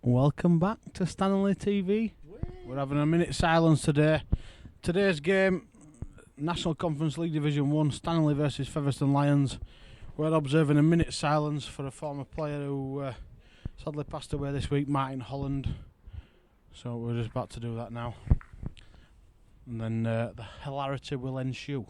Welcome back to Stanningley TV. We're having a minute silence today. Today's game, National Conference League Division 1, Stanningley versus Featherstone Lions. We're observing a minute silence for a former player who sadly passed away this week, Martin Holland. So we're just about to do that now. And then the hilarity will ensue.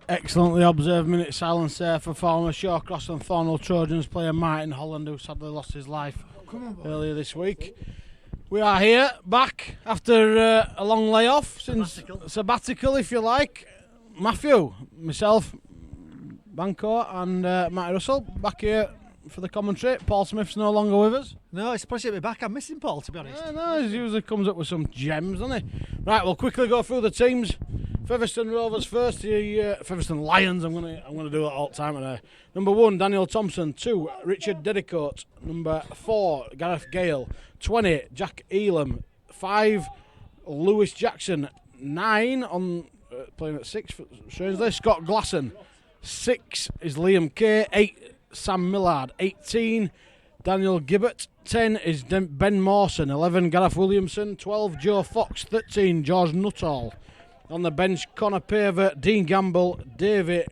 Excellently observed minute silence there for former Shawcross and Thornhill Trojans player Martin Holland, who sadly lost his life earlier this week. We are here back after a long layoff, since sabbatical if you like. Matthew, myself, Banco and Matty Russell back here for the commentary. Paul Smith's no longer with us. No, it's a pleasure to be back. I'm missing Paul, to be honest. Yeah, no, he usually comes up with some gems, doesn't he? Right, we'll quickly go through the teams. Featherstone Rovers first, the Featherstone Lions. I'm gonna do that all the time today. Number 1, Daniel Thompson. 2, Richard Dedicote. Number 4, Gareth Gale. 20, Jack Elam. 5, Lewis Jackson. 9 on playing at 6. Strangely, Scott Glasson. 6 is Liam Kay. 8, Sam Millard. 18, Daniel Gibbert. 10 is Ben Mawson. 11, Gareth Williamson. 12, Joe Fox. 13, George Nuttall. On the bench, Connor Paver, Dean Gamble, David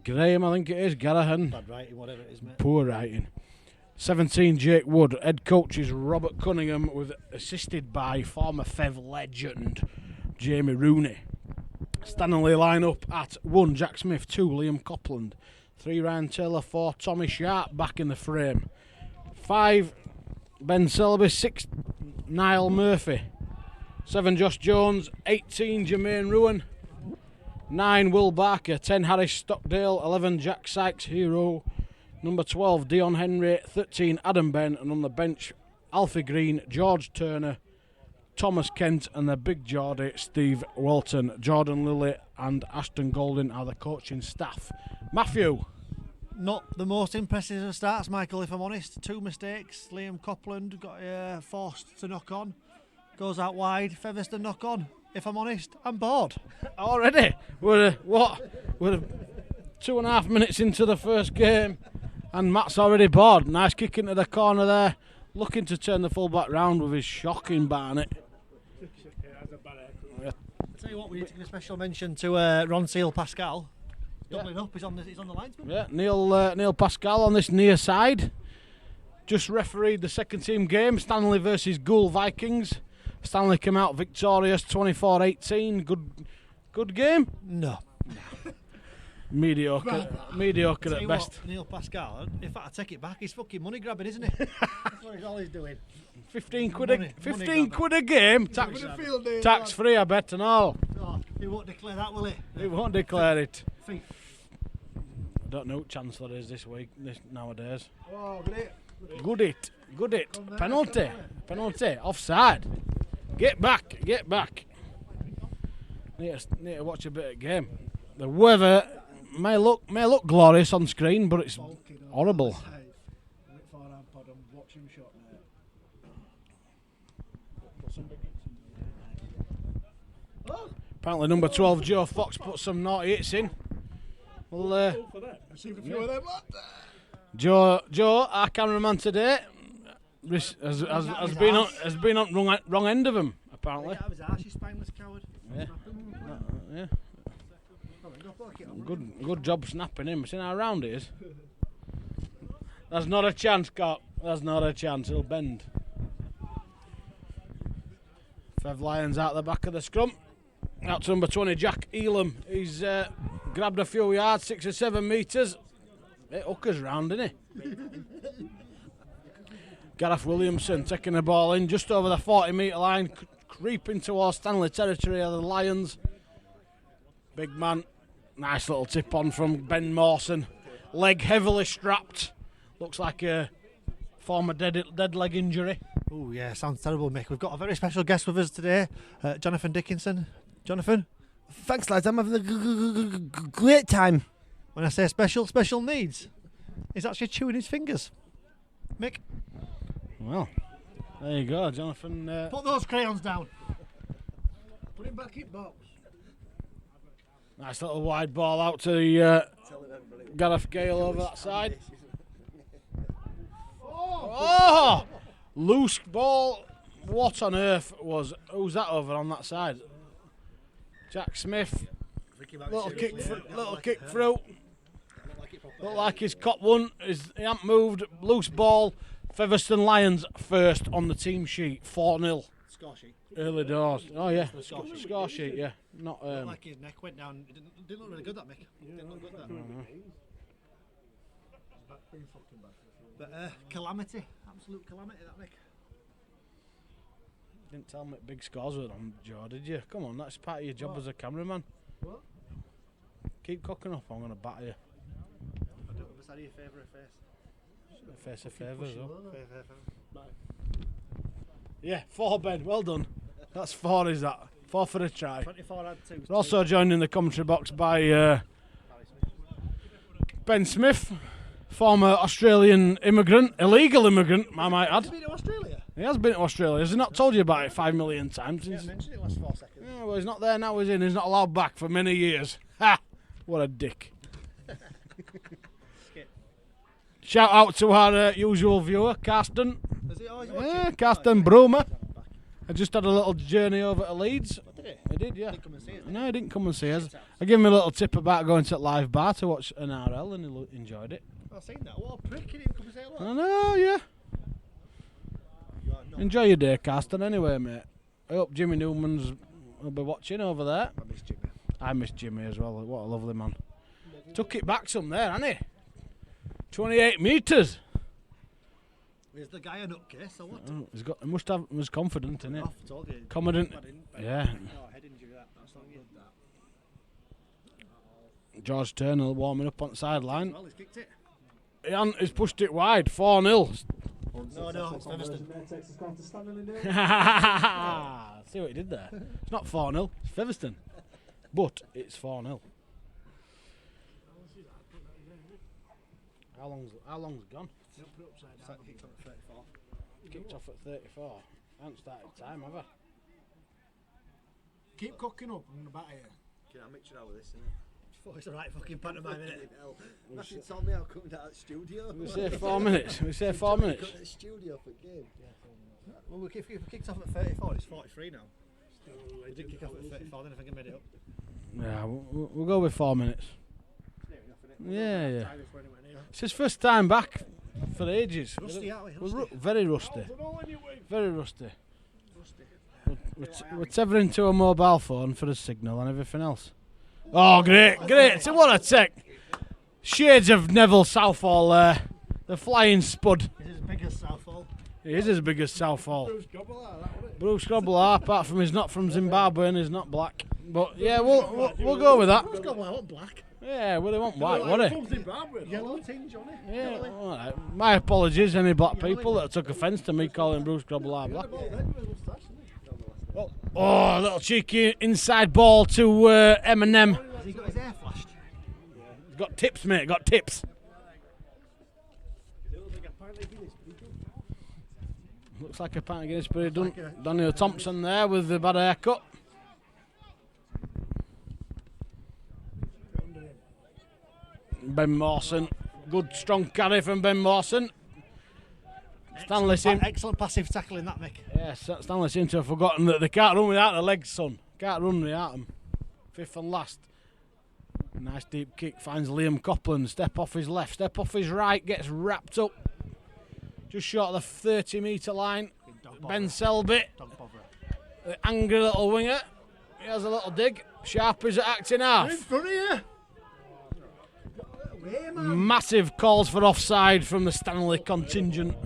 Graham, I think it is, Garahan. Bad writing, whatever it is, mate. Poor writing. 17, Jake Wood. Head coach is Robert Cunningham, with assisted by former Fev legend Jamie Rooney. Stanningley line up at 1, Jack Smith. 2, Liam Copland. 3, Ryan Taylor. 4, Tommy Sharp back in the frame. 5, Ben Selby. 6, Niall Murphy. 7, Josh Jones. 18, Jermaine Ruan. 9, Will Barker. 10, Harris Stockdale. 11, Jack Sykes, hero. Number 12, Dion Henry. 13, Adam Ben. And on the bench, Alfie Green, George Turner, Thomas Kent, and the big Geordie, Steve Welton. Jordan Lilly and Ashton Golden are the coaching staff. Matthew. Not the most impressive of starts, Michael, if I'm honest. 2 mistakes. Liam Copland got forced to knock on. Goes out wide. Featherstone knock on. If I'm honest, I'm bored. Already? We're 2.5 minutes into the first game, and Matt's already bored. Nice kick into the corner there, looking to turn the full-back round with his shocking Barnett. I'll tell you what, we need to give a special mention to Ron Seal Pascal. Doubling up, he's on the linesman. Yeah, Neil Pascal on this near side. Just refereed the second team game, Stanley versus Gould Vikings. Stanley came out victorious, 24-18. Good game? No. Mediocre at best. What, Neil Pascal, in fact, I take it back, he's fucking money grabbing, isn't he? That's what he's always doing. 15 quid a game, tax free, I bet, and all. Oh, he won't declare that, will he? He won't declare it. Think. I don't know who Chancellor is this week, nowadays. Oh, great. Good it. Penalty. Offside. Get back. Need to watch a bit of game. The weather may look glorious on screen, but it's horrible. Apparently number 12 Joe Fox put some naughty hits in. Well, Joe, our cameraman today, has been on wrong end of him apparently. Out of his arse, you spineless coward. Yeah. Yeah. Good job snapping him. See how round it is. That's not a chance, Cock. That's not a chance. He'll bend. Fev Lions out the back of the scrum. Out to number 20, Jack Elam. He's grabbed a few yards, 6 or 7 metres. It hookers round, isn't he? Gareth Williamson taking the ball in just over the 40-metre line, creeping towards Stanley territory of the Lions. Big man. Nice little tip on from Ben Mawson. Leg heavily strapped. Looks like a former dead leg injury. Oh yeah, sounds terrible, Mick. We've got a very special guest with us today, Jonathan Dickinson. Jonathan? Thanks, lads. I'm having a great time. When I say special needs, he's actually chewing his fingers. Mick? Well, there you go, Jonathan. Put those crayons down. Put him back in box. Nice little wide ball out to the Gareth Gale over that side. Oh! Loose ball. What on earth who's that over on that side? Jack Smith. Little kick through. Looked like he's caught one. He hasn't moved. Loose ball. Featherstone Lions first on the team sheet. 4-0. Score sheet. Early doors. Oh yeah. Score sheet. Yeah. Not. Like his neck went down. It didn't look really good, that Mick. Didn't look good, that. But calamity. Absolute calamity, that Mick. Didn't tell me big scores were on, Joe, did you? Come on, that's part of your job as a cameraman. What? Keep cocking up, I'm going to batter you. I don't understand your favourite face. Face of favours, Right. Yeah, 4, Ben, well done. That's 4, is that? 4 for a try. 24 had 2. We're also joined in the commentary box by Ben Smith, former Australian immigrant, illegal immigrant, I might add. Has he been to Australia? He has been to Australia. Has he not told you about it 5 million times? Yeah, I mentioned it last 4 seconds. Yeah, well, he's not there now, he's not allowed back for many years. Ha! What a dick. Shout out to our usual viewer, Karsten. Is he always Yeah, Karsten Broomer. I just had a little journey over to Leeds. What did he? I did, yeah. Didn't come and see us, No, he didn't come and see us. I gave him a little tip about going to live bar to watch an RL and he enjoyed it. I've seen that. What a prick. He didn't come and say hello. I know, yeah. Enjoy your day, Karsten, anyway, mate. I hope Jimmy Newman's will be watching over there. I miss Jimmy. I miss Jimmy as well. What a lovely man. Took it back some there, hasn't he? 28 metres. Is the guy a nutcase or what? He must have. He was confident, innit? Off, told you. Confident. Yeah. Oh, head injury, that's not good, that. George Turner warming up on the sideline. Well, he's kicked it. He's pushed it wide. 4-0. No, it's Featherstone. See what he did there? It's not 4-0. It's Featherstone. But it's 4-0. How long's gone? Kicked off at 34. Kicked off at 34. I haven't started time, have I? Keep cooking up on the batter here. Can I mix it out with this, innit? Thought it's the right fucking pantomime, innit? Nothing told me I'll come down to the studio. We say 4 minutes. We say 4 minutes. Come to the studio for game. Well, if we kicked off at 34, it's 43 now. We did kick off at 34, then I think I made it up. Yeah, we'll go with 4 minutes. Yeah. It's his first time back for ages. Rusty, aren't we? Very rusty. Very rusty. We're tethering to a mobile phone for the signal and everything else. Oh, great. So what a tech. Shades of Neville Southall there. The flying spud. He's as big as Southall. He is as big as Southall. Bruce Grobbelaar, apart from he's not from Zimbabwe and he's not black. But yeah, we'll go with that. Bruce Grobbelaar wasn't black. Yeah, well, they want white, would they? Yellow tinge on it. Yeah, all right. My apologies, any black people that took offence to me calling Bruce Grobbelaar black. Oh, a little cheeky inside ball to Eminem. Has he got his hair flashed? He's got tips, mate, got tips. Looks like a pint of Guinness, but he done. Daniel Thompson there with the bad haircut. Ben Mawson, good strong carry from Ben Mawson. Stanley seemed, Excellent passive tackling that, Mick. yeah, Stanley seemed to have forgotten that they can't run without the legs, son. Can't run without them. Fifth and last. Nice deep kick, finds Liam Copland. Step off his left, step off his right, gets wrapped up. Just short of the 30-metre line. Ben Selby, the angry little winger. He has a little dig. Sharp is at acting half. In front of you. Massive calls for offside from the Stanley contingent.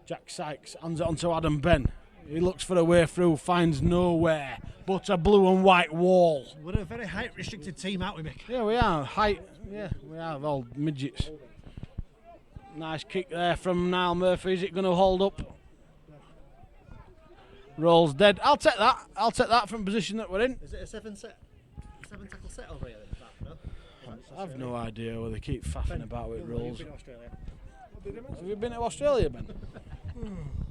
Jack Sykes hands it on to Adam Ben. He looks for a way through, finds nowhere but a blue and white wall. We're a very height restricted team, aren't we, Mick? Yeah, we are. Height, yeah, we are all midgets. Nice kick there from Niall Murphy. Is it going to hold up? Rolls dead. I'll take that. I'll take that from position that we're in. Is it a seven tackle set over here? No? I've no idea where they keep faffing about with rolls. You've been to Australia. Have you been to Australia, Ben?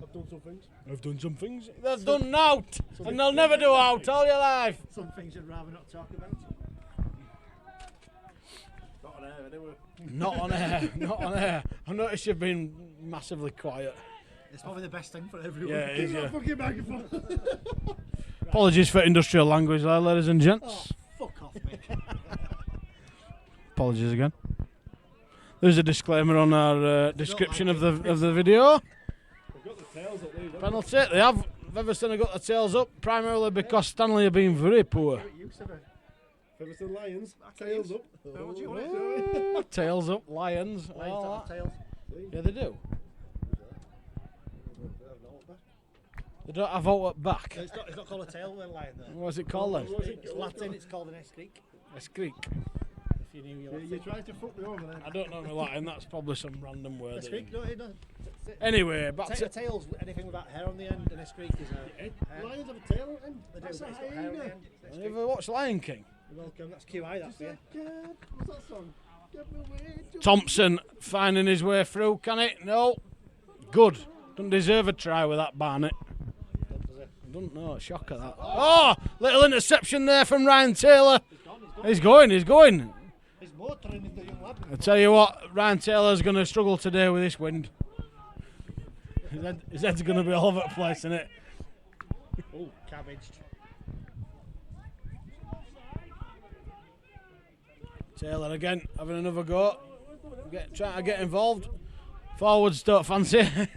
I've done some things. I've done some things. They've done out, and they'll never do out all your life. Some things you'd rather not talk about. Not on air anyway. Not on air, not on air. I noticed you've been massively quiet. It's probably the best thing for everyone. Yeah, it is, yeah. Fucking microphone. Apologies for industrial language there, ladies and gents. Oh, fuck off, Mick. Apologies again. There's a disclaimer on our description of the video. We've got the tails up there. Penalty, they have. Featherstone have got the tails up, primarily because Stanley have been very poor. Featherstone Lions, tails up. What do you want? Tails up, Lions. Lions all don't have that. tails. Yeah, they do. They don't have out at back. So it's not called a tail when lion though. What's it called then? It's Latin, it's called an escreek. A squeak. If you knew your Latin. You tried to fuck me over there. I don't know my Latin, that's probably some random word. Escreek, no. Anyway, back A to tail's anything without hair on the end, and escreek is a... Lions have a tail on them. They do, That's but a it's got hair on the hyena. end. It's Have escreek. you ever watched Lion King? You're welcome, that's QI, that's for you. What's that song? Get me away. Thompson finding his way through, can it? No. Good. Doesn't deserve a try with that Barnett. I don't know, shocker that. Oh, little interception there from Ryan Taylor. He's going. He's motoring into the young lad. I tell you what, Ryan Taylor's going to struggle today with this wind. His head's going to be all over the place, isn't it? Oh, cabbaged. Taylor again, having another go. Trying to get involved. Forwards don't fancy it.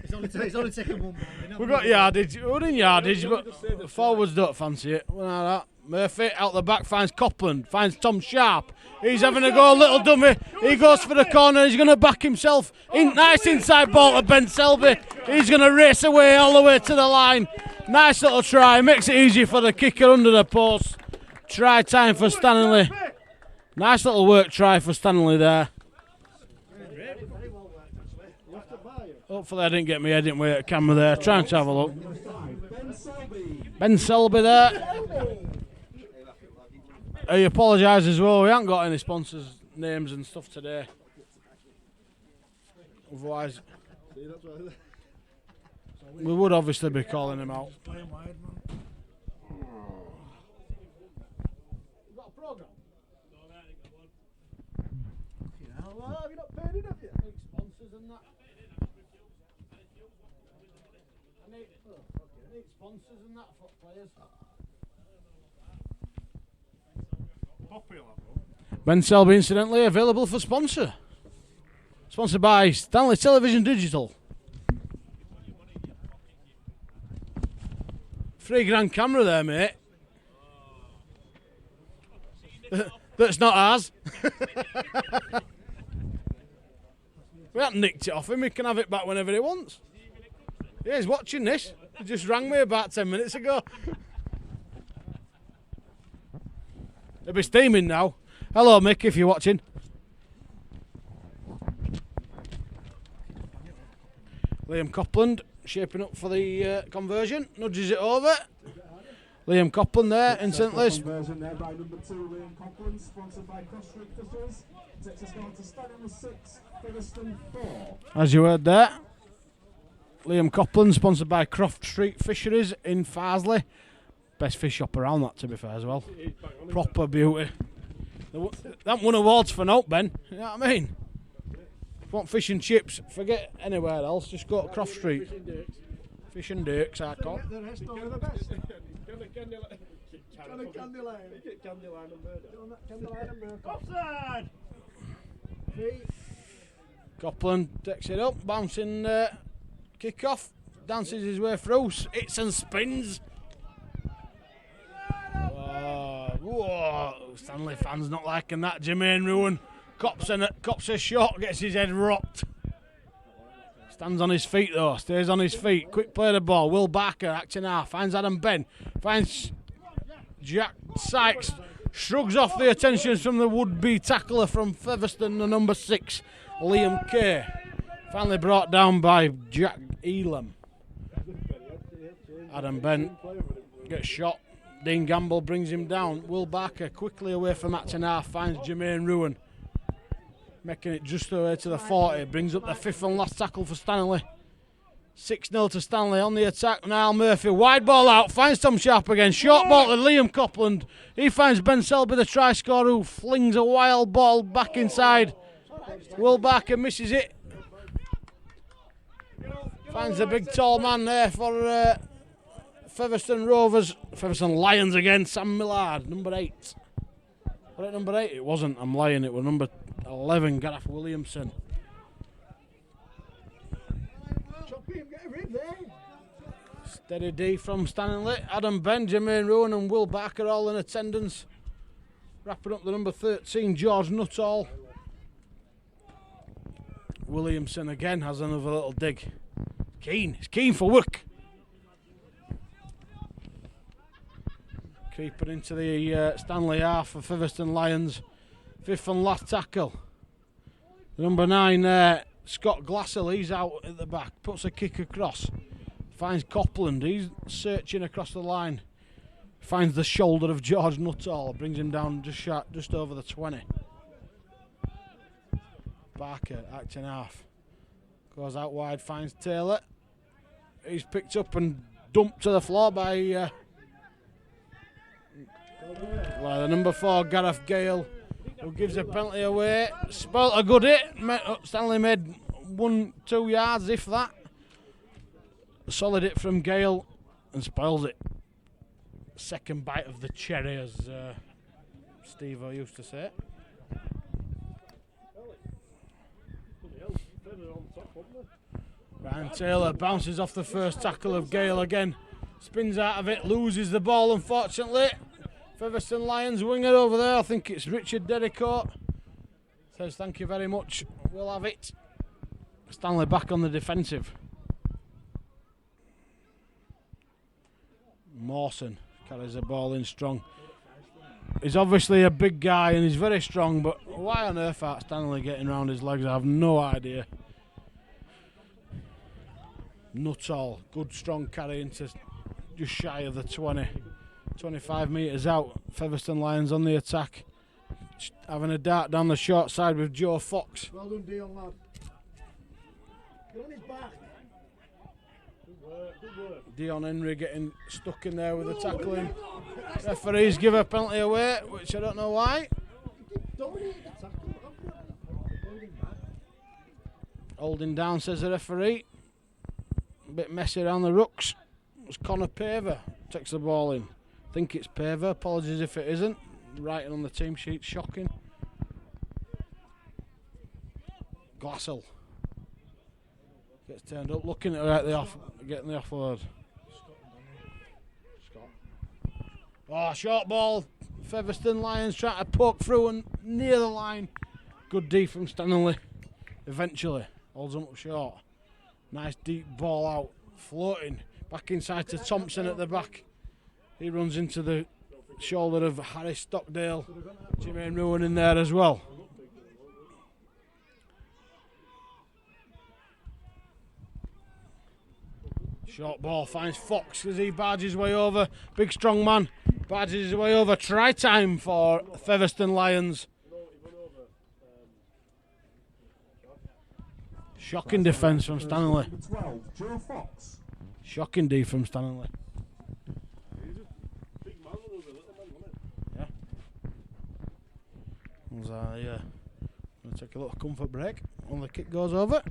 He's only taken one ball. We've got yardage. We're in yardage, but forwards don't fancy it. Well, like that. Murphy out the back finds Copland, finds Tom Sharp. He's having a go, little dummy. He goes for the corner. He's going to back himself. Nice inside ball to Ben Selby. He's going to race away all the way to the line. Nice little try. Makes it easy for the kicker under the post. Try time for Stanley. Nice little work try for Stanley there. Hopefully I didn't get my head in way at camera there. Trying to have a look. Ben Selby there. I apologise as well. We haven't got any sponsors' names and stuff today. Otherwise, we would obviously be calling him out. Have you not paid enough yet? Sponsors and that. I need sponsors and that for players. Ben Selby, incidentally, available for sponsor. Sponsored by Stanley Television Digital. £3,000 camera there, mate. That's not ours. We haven't nicked it off him. He can have it back whenever he wants. Yeah, he's watching this. He just rang me about 10 minutes ago. He'll be steaming now. Hello, Mick, if you're watching. Liam Copland shaping up for the conversion. Nudges it over. Liam Copland there, instantly. Conversion there by number 2, Liam Copland, sponsored by Cross Street Fisheries. Takes us down to Stanningley 6, Featherstone 4. As you heard there, Liam Copland, sponsored by Croft Street Fisheries in Farsley. Best fish shop around that, to be fair, as well. Proper beauty. They haven't won awards for naught, Ben. You know what I mean? Want fish and chips? Forget anywhere else. Just go to Croft Street. Fish and Dirks, I call. The rest are the best. Candyline. Candyline and murder. Candyline and murder. Offside! Copland takes it up, bouncing kick off, dances his way through, hits and spins. Whoa, Stanley fans not liking that. Jermaine Ruin cops a shot, gets his head rocked. Stands on his feet though, stays on his feet. Quick play of the ball. Will Barker acting half, finds Adam Ben, finds Jack Sykes, shrugs off the attentions from the would-be tackler from Featherstone, the number 6, Liam Kay. Finally brought down by Jack Elam. Adam Ben gets shot. Dean Gamble brings him down. Will Barker quickly away from acting half, finds Jermaine Ruin, making it just away to the 40. Brings up the 5th and last tackle for Stanley. 6-0 to Stanley on the attack. Niall Murphy, wide ball out, finds Tom Sharp again. Short ball to Liam Copland. He finds Ben Selby, the try scorer, who flings a wild ball back inside. Will Barker misses it. Finds the big tall man there for Featherstone Rovers. Featherstone Lions again, Sam Millard, number 8. Was it number 8? It wasn't, I'm lying, it was number 11, Gareth Williamson. Steady D from Stanningley. Adam Ben, Jermaine Rowan and Will Barker all in attendance. Wrapping up the number 13, George Nuttall. Williamson again has another little dig. He's keen for work. Creeping into the Stanley half for Featherstone Lions. 5th and last tackle. The number 9, Scott Glassell, he's out at the back. Puts a kick across. Finds Copland, he's searching across the line. Finds the shoulder of George Nuttall, brings him down just over the 20. Barker acting half. Goes out wide, finds Taylor. He's picked up and dumped to the floor by the number 4, Gareth Gale, who gives a penalty away. Spoilt a good hit. Stanley made 1-2 yards, if that. Solid hit from Gale and spoils it. Second bite of the cherry, as Steve-O used to say. Ryan Taylor bounces off the first tackle of Gale again. Spins out of it, loses the ball unfortunately. Featherstone Lions winger over there, I think it's Richard Derricourt. Says thank you very much, we'll have it. Stanley back on the defensive. Mawson carries the ball in strong. He's obviously a big guy and he's very strong, but why on earth aren't Stanley getting around his legs? I have no idea. Nuttall, good strong carry into just shy of the 20. 25 metres out. Featherstone Lions on the attack. Having a dart down the short side with Joe Fox. Well done, Dion, lad. Get on his back. Good work. Dion Henry getting stuck in there with the tackling. Referees give a penalty away, which I don't know why. Dominated the tackle. Holding back. Holding down, says the referee. A bit messy around the rucks. It's Connor Paver takes the ball in. I think it's Paver, apologies if it isn't. Writing on the team sheet, shocking. Glassell gets turned up, looking at getting the offload. Oh, short ball. Featherstone Lions trying to poke through and near the line. Good D from Stanley. Eventually, holds them up short. Nice deep ball out, floating back inside to Thompson at the back. He runs into the shoulder of Harry Stockdale. Jermaine Ruin in there as well. Short ball finds Fox as he barges his way over. Big strong man barges his way over. Try time for Featherstone Lions. Shocking defence from Stanley. 12, Joe Fox. Shocking D from Stanley. Yeah. We'll take a little comfort break. when the kick goes over.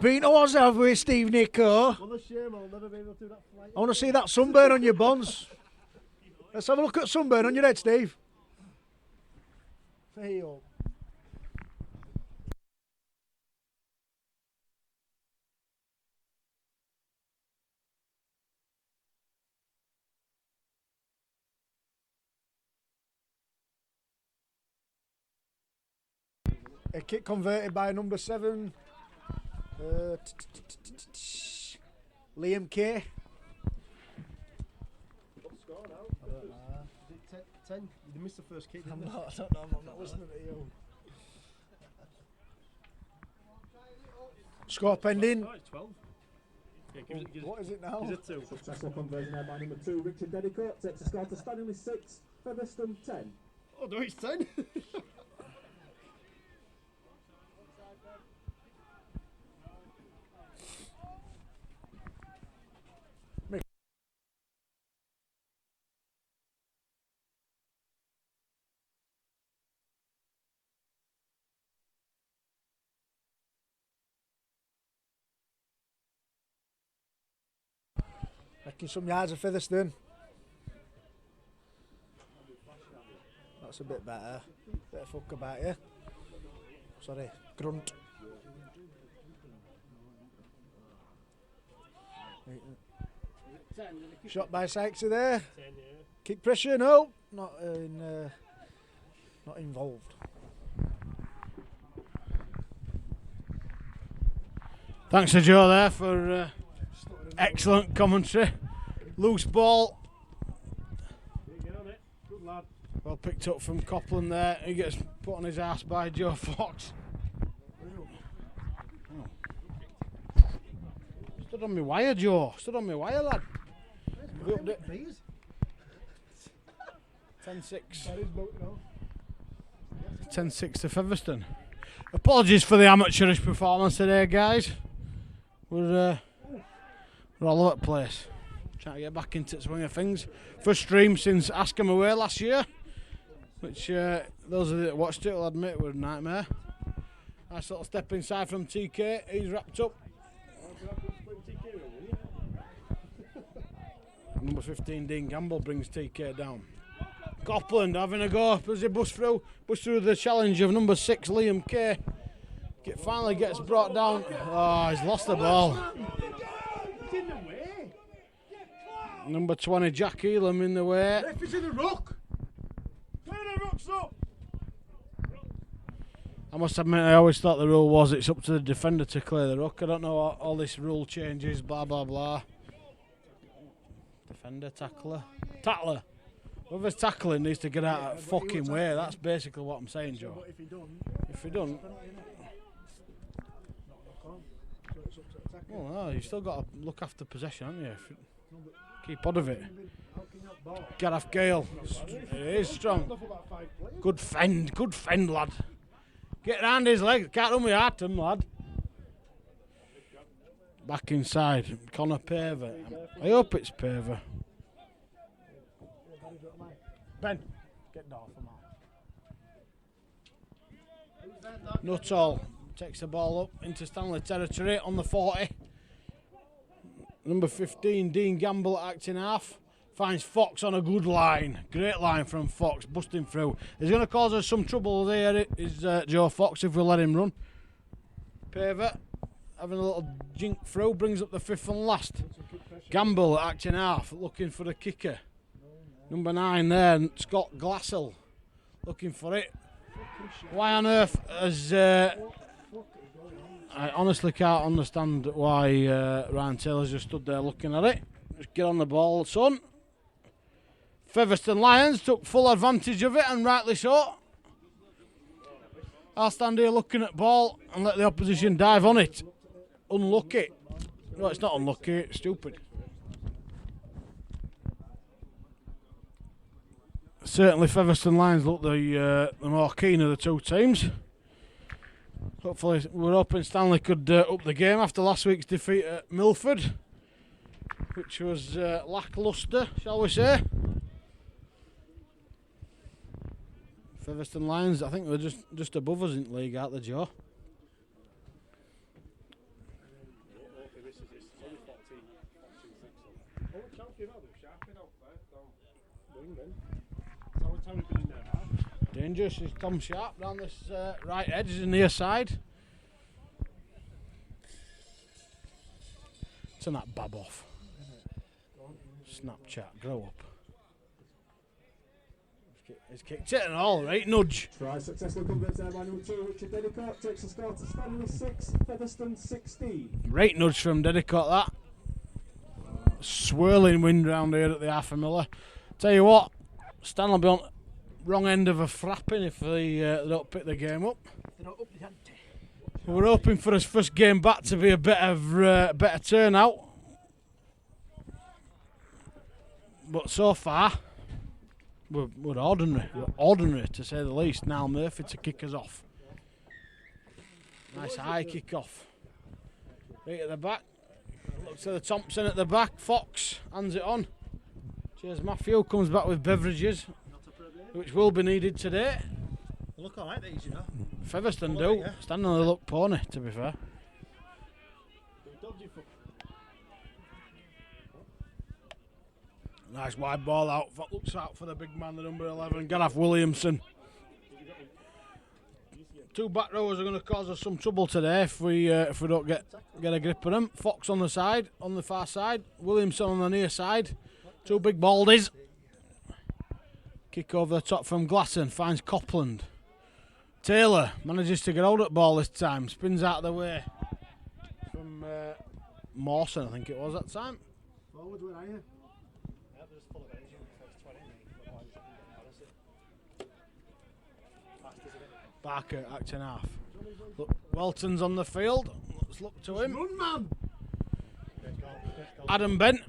Been to Oz, have we, Steve Nico? Well, a shame I'll never be able to do that flight. I want to see that sunburn on your buns. Let's have a look at sunburn on your head, Steve. Hey, up. A kick converted by number 7. Liam Kay. What's the score now? I don't know. Is it 10? You missed the first kick. I don't know, I'm not listening to you. Score pending. Oh, it's 12. Yeah, What is it now? Is it 2? Successful conversion there by number 2, Richard Dedicoat. Takes a score to Stanningley 6, Featherstone 10. Oh, no, it's 10. Making some yards of Featherstone. That's a bit better. Bit of fuck about you. Sorry, grunt. Shot by Sykesy there. Kick pressure, no, not involved. Thanks to Joe there for excellent commentary. Loose ball. Well picked up from Copland there. He gets put on his ass by Joe Fox. Oh. Stood on my wire, Joe. Stood on my wire, lad. 10-6. 10-6 to Featherstone. Apologies for the amateurish performance today, guys. We're all over the place. Trying to get back into the swing of things. First stream since Ask 'em Away last year, which those of you that watched it will admit were a nightmare. Nice little step inside from TK. He's wrapped up. Number 15, Dean Gamble, brings TK down. Copland having a go as he busts through the challenge of number 6, Liam Kay. Finally gets brought down. Oh, he's lost the ball. Number 20, Jack Elam in the way. It's in the ruck. Turn the rucks up. I must admit, I always thought the rule was it's up to the defender to clear the ruck. I don't know what all this rule changes, blah, blah, blah. Defender, tackler. Whoever's tackling needs to get out of that fucking way. That's basically what I'm saying, Joe. If he don't... Well, no, you've still got to look after possession, haven't you? Keep on of it. Gareth Gale. He is strong. Good fend, lad. Get round his legs. Can't run with Artem, lad. Back inside. Connor Paver. I hope it's Paver. Ben, get off him out. Nuttall takes the ball up into Stanley territory on the 40. Number 15, Dean Gamble acting half. Finds Fox on a good line. Great line from Fox, busting through. He's going to cause us some trouble there, is Joe Fox, if we let him run. Paver having a little jink through, brings up the 5th and last. Gamble acting half, looking for the kicker. Number 9 there, Scott Glassell, looking for it. Why on earth has... I honestly can't understand why Ryan Taylor's just stood there looking at it. Just get on the ball, son. Featherstone Lions took full advantage of it, and rightly so. I'll stand here looking at ball and let the opposition dive on it. Unlucky. No, it's not unlucky, it's stupid. certainly Featherstone Lions look the more keen of the two teams. Hopefully, we're hoping Stanley could up the game after last week's defeat at Milford, which was lacklustre, shall we say. Featherstone Lions, I think they're just above us in the league, aren't they, Joe? Dangerous is Tom Sharp down this right edge, the near side. Turn that bab off. Snapchat, grow up. He's kicked it and all, right? Nudge. Try successful comeback there by number 2, Richard Dedicoat takes the score to Stanley 6, Featherstone 16. Right nudge from Dedicoat, that. Swirling wind round here at the half a miller. Tell you what, Stanley will be on wrong end of a frapping if they don't pick the game up. They're not up the ante. We're hoping for his first game back to be a better turnout. But so far, we're ordinary. We're ordinary, to say the least. Niall Murphy to kick us off. Nice high kick off. Right at the back. Looks to the Thompson at the back. Fox hands it on. Cheers Matthew. Comes back with beverages, which will be needed today. They look alright, these, you know. Featherstone Well, do. yeah. Stanley look pony, to be fair. Nice wide ball out. Looks out for the big man, the number 11, Gareth Williamson. Two back rowers are going to cause us some trouble today if we don't get a grip of them. Fox on the side, on the far side. Williamson on the near side. Two big baldies. Kick over the top from Glasson, finds Copland. Taylor manages to get hold of the ball this time. Spins out of the way from Mawson, I think it was that time. Forward, where are you? Barker acting half. Look, Welton's on the field. Let's look to him. Run, man! Adam Bent.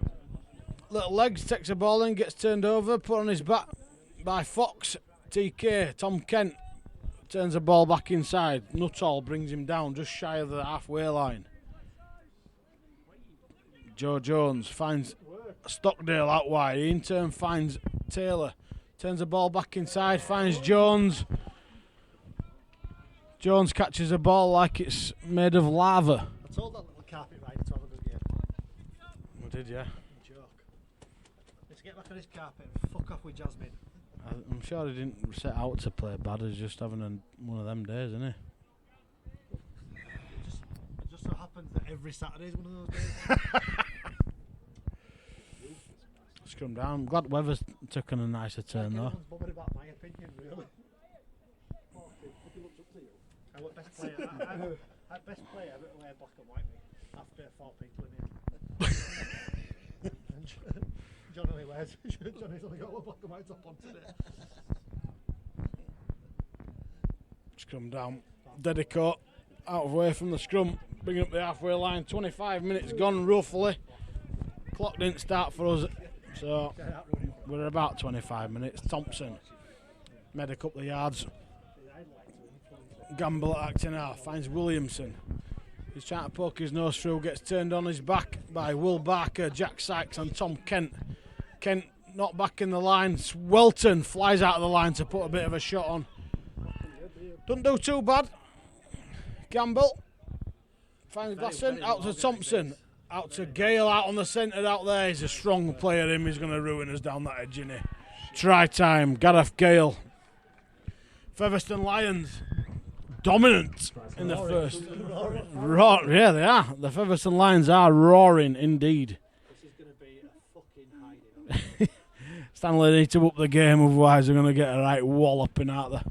Little legs, takes the ball in, gets turned over, put on his back by Fox. TK, Tom Kent turns the ball back inside. Nuttall brings him down just shy of the halfway line. Joe Jones finds Stockdale out wide. He in turn finds Taylor. Turns the ball back inside, finds Jones. Jones catches the ball like it's made of lava. I told that little carpet rider to have a good game. I did, yeah. Joke. Let's get back on his carpet and fuck off with Jasmine. I'm sure he didn't set out to play bad. He's just having one of them days, isn't he? It just so happens that every Saturday is one of those days. Scrum down. I'm glad weather's taken a nicer turn though. Everyone's bothered about my opinion, really. I was best player. I best player. I wear black and white. After 4 people in here. John only wears. Johnny's only got a black and white top on today. Scrum down. Dedicoat out of way from the scrum. Bringing up the halfway line. 25 minutes gone roughly. Clock didn't start for us, so we're about 25 minutes. Thompson made a couple of yards. Gamble at acting half, finds Williamson. He's trying to poke his nose through, gets turned on his back by Will Barker, Jack Sykes and Tom Kent. Kent not back in the line. Welton flies out of the line to put a bit of a shot on. Doesn't do too bad. Gamble finds Glasson, out to Thompson. Out to Gale, out on the centre out there. He's a strong player, him. He's going to ruin us down that edge, isn't he? Try time, Gareth Gale. Featherstone Lions dominant in the first. Yeah, they are. The Featherstone Lions are roaring indeed. This is going to be a fucking hiding. Stanley need to up the game, otherwise they're going to get a right walloping out there.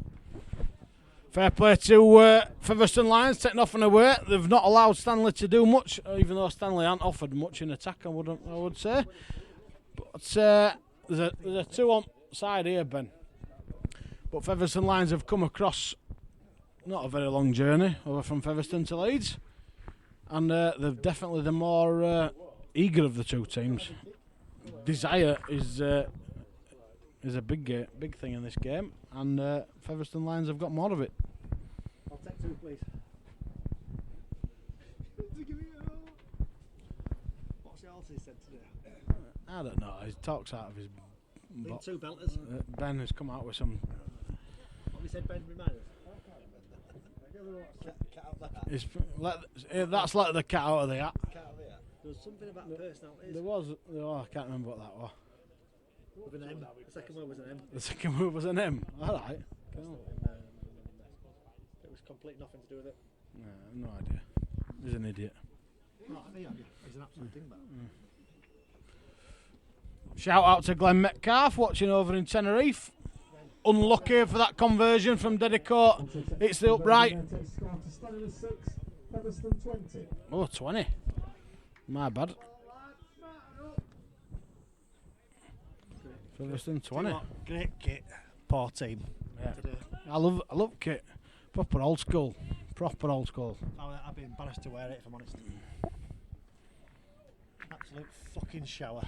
Fair play to Featherstone Lions, taking off and away. They've not allowed Stanley to do much, even though Stanley hasn't offered much in attack, I would say. But there's a two on side here, Ben. But Featherstone Lions have come across not a very long journey over from Featherstone to Leeds, and they're definitely the more eager of the two teams. Desire is is a big thing in this game, and Featherstone Lions have got more of it. I'll take 2, please. What's else he said today? I don't know. He talks out of his. Been 2 belters. Ben has come out with some. What we said, Ben, remind us. That's let the cat out of the hat. There was something about personalities. There was. Oh, I can't remember what that was. With an M. The second one was an M. The second move was an M. All right. Cool. It was complete nothing to do with it. No idea. He's an idiot. No, he's an absolute thing, Shout out to Glenn Metcalf watching over in Tenerife. Unlucky for that conversion from Dedicoat. It's the upright. Stanningley 6, Featherstone 20. Oh, 20. My bad. Featherstone 20. Great kit. Poor team. Yeah. I love kit. Proper old school. Proper old school. I'd be embarrassed to wear it if I'm honest. Absolute fucking shower.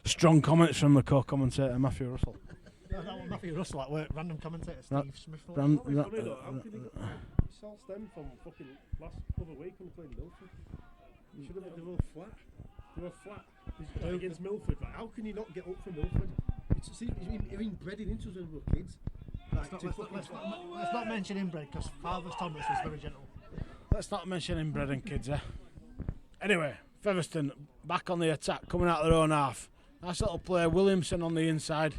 Strong comments from the co-commentator Matthew Russell. No, that was Matthew Russell at work. Random commentator Steve Smith. It's all stemmed from fucking last other week when we played Milford. They were flat. They were flat. Against Milford. Like, how can you not get up for Milford? It's inbred into us when we were kids. Let's not mention inbred because Father Thomas was very gentle. Let's not mention inbred and kids, eh? Anyway, Featherstone back on the attack, coming out of their own half. Nice little player, Williamson on the inside.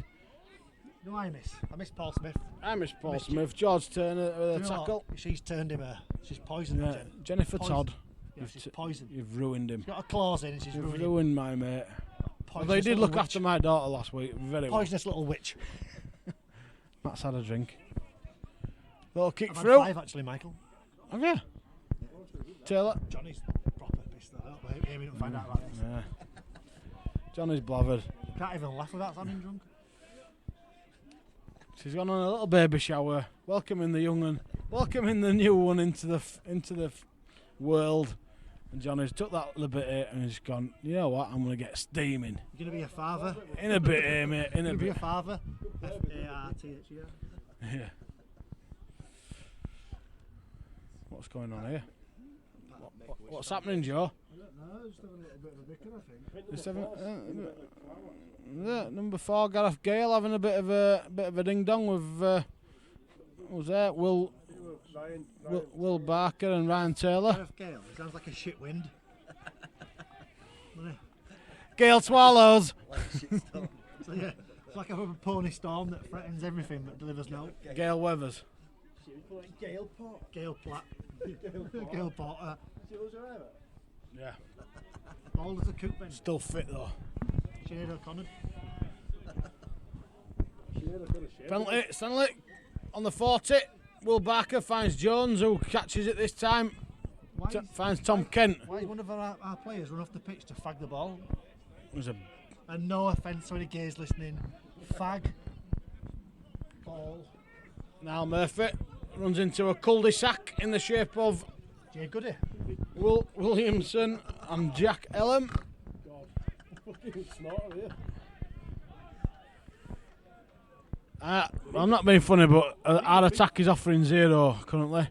No, I miss Paul Smith. I miss Paul Smith. George Turner with a tackle. She's turned him she's poisoned him. Jennifer Todd. Yeah, she's poisoned. You've ruined him. She's got a claws in and she's ruined my mate. Although he did look after my daughter last week very well. Poisonous little witch. Matt's had a drink. Little kick I've through. had 5 actually, Michael. Have you? Taylor. Johnny's proper pissed that up. We didn't find out about this. Yeah. Johnny's blathered. Can't even laugh without sounding drunk. She's gone on a little baby shower, welcoming the young one, welcoming the new one into the world. And Johnny's took that liberty and he's gone, you know what, I'm going to get steaming. You're going to be a father? In a bit, mate, in a bit. Be a father? F-A-R-T-H-E-R. Yeah. What's going on here? What's happening, Joe? I don't know, just having a little bit of a bicker, I think. Just having, number 4, Gareth Gale having a bit of a ding dong with what was that? Will Barker and Ryan Taylor. Gareth Gale, he sounds like a shit wind. Gale Swallows. So yeah, it's like a pony storm that threatens everything but delivers no. Gale Weathers. Gale Pot. Gale Platt. Gale Potter. Yeah. All as a coop Ben. Still fit though. Sinead O'Connor. Penalty, Stanley on the 40. Will Barker finds Jones, who catches it this time. Finds Tom Kent. Why is one of our players run off the pitch to fag the ball? It And no offence to any gays listening. Fag. Ball. Now Murphy runs into a cul-de-sac in the shape of Jay Goody. Williamson and Jack Ellum. Fucking snort here. I'm not being funny, but our attack is offering 0 currently.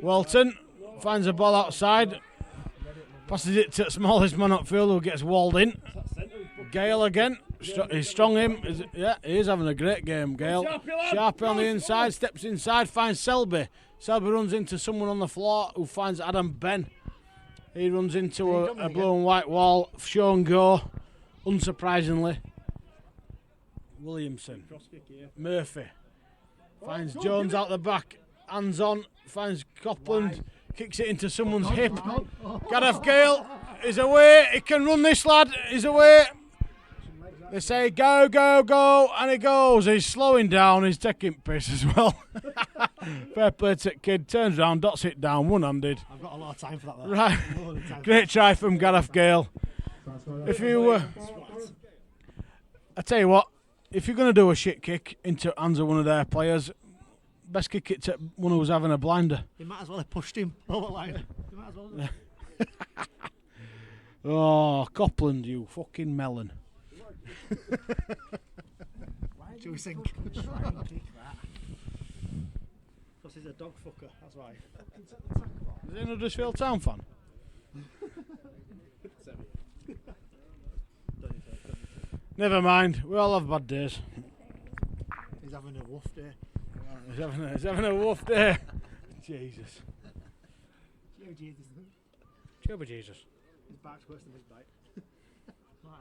Welton finds a ball outside, passes it to the smallest man upfield who gets walled in. Gale again. He's strong him. Yeah, he is having a great game, Gale. Sharpie on the inside, steps inside, finds Selby. Selby runs into someone on the floor who finds Adam Ben. He runs into a blue and white wall. Show and go, unsurprisingly. Williamson. Murphy finds Jones out the back. Hands on, finds Copland. Kicks it into someone's hip. Gareth Gale is away. He can run this lad. He's away. They say go, go, go, and he goes. He's slowing down. He's taking piss as well. Fair play to kid. Turns around, dots it down, one-handed. I've got a lot of time for that. Though. Right. Great try from Gareth Gale. If you, I tell you what, if you're going to do a shit kick into hands of one of their players, best kick it to one who was having a blinder. You might as well have pushed him over the line. You might as well have. Oh, Copland, you fucking melon. we sink. Try and kick that. Because he's a dog fucker, that's why. Is he an Huddersfield Town fan? Never mind, we all have bad days. He's having a woof day. He's having a wolf day. Jesus. Jehovah Jesus. His back's worse than his bite.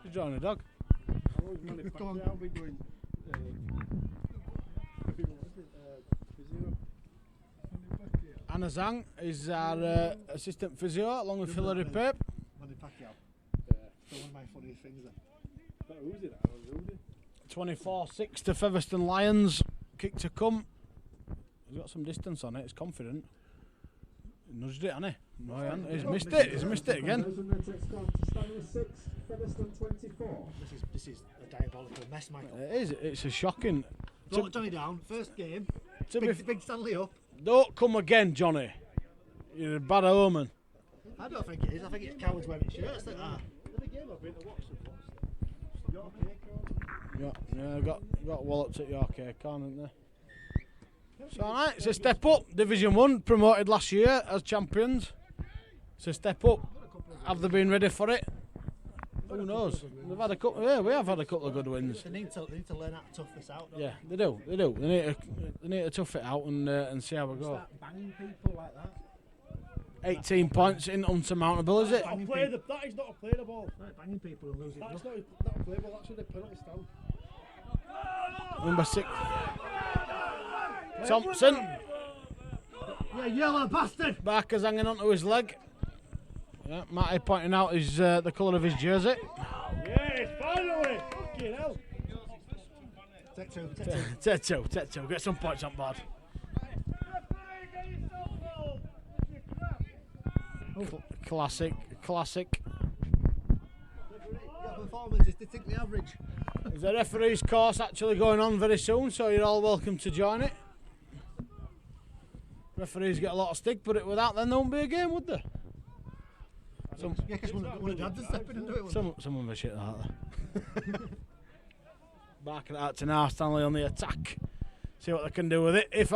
He's drawing a dog. Go on. I'll be going. Anna Zhang is our assistant physio, along with Hilary Pape. Manny Pacquiao. So one of my funniest things then. Who's it? 24-6 to Featherstone Lions. Kick to come. He's got some distance on it. He's confident. He nudged it, hasn't he? No, he hasn't. He's missed it. He's missed it again. Stanningley 6, Featherstone 24. This is a diabolical mess, Michael. It is. It's a shocking. Brought Johnny down, first game. To be Big Stanley up. Don't come again, Johnny. You're a bad omen. I don't think it is. I think it's cowards wearing shirts that are. The game I've been to watch some Yeah, got wallops at York Acorn, haven't they? It's alright, it's a step up. Division 1, promoted last year as champions. It's a step up. Have they been ready for it? Who knows? They've had a couple. Yeah, we have had a couple of good wins. They need to learn how to tough this out. Yeah, they do. They need to tough it out and see how we go. Start banging people like that. 18 points in unsurmountable, is it? that is not a play the ball. Right, banging people and losing. That's not a playable, that's a penalty stand. Number 6. Thompson. Yeah, yellow bastard! Barker's hanging onto his leg. Yeah, Matty pointing out his the colour of his jersey. Yes, finally! Fucking hell! Take two. Take two. Get some points on board. Classic. Your performance is distinctly average. There's a referee's course actually going on very soon, so you're all welcome to join it. Referees get a lot of stick, but without them there won't be a game, would there? Yeah, because one of the dads is stepping into it. Some of them shit like that. Barker out to now, Stanley on the attack. See what they can do with it. If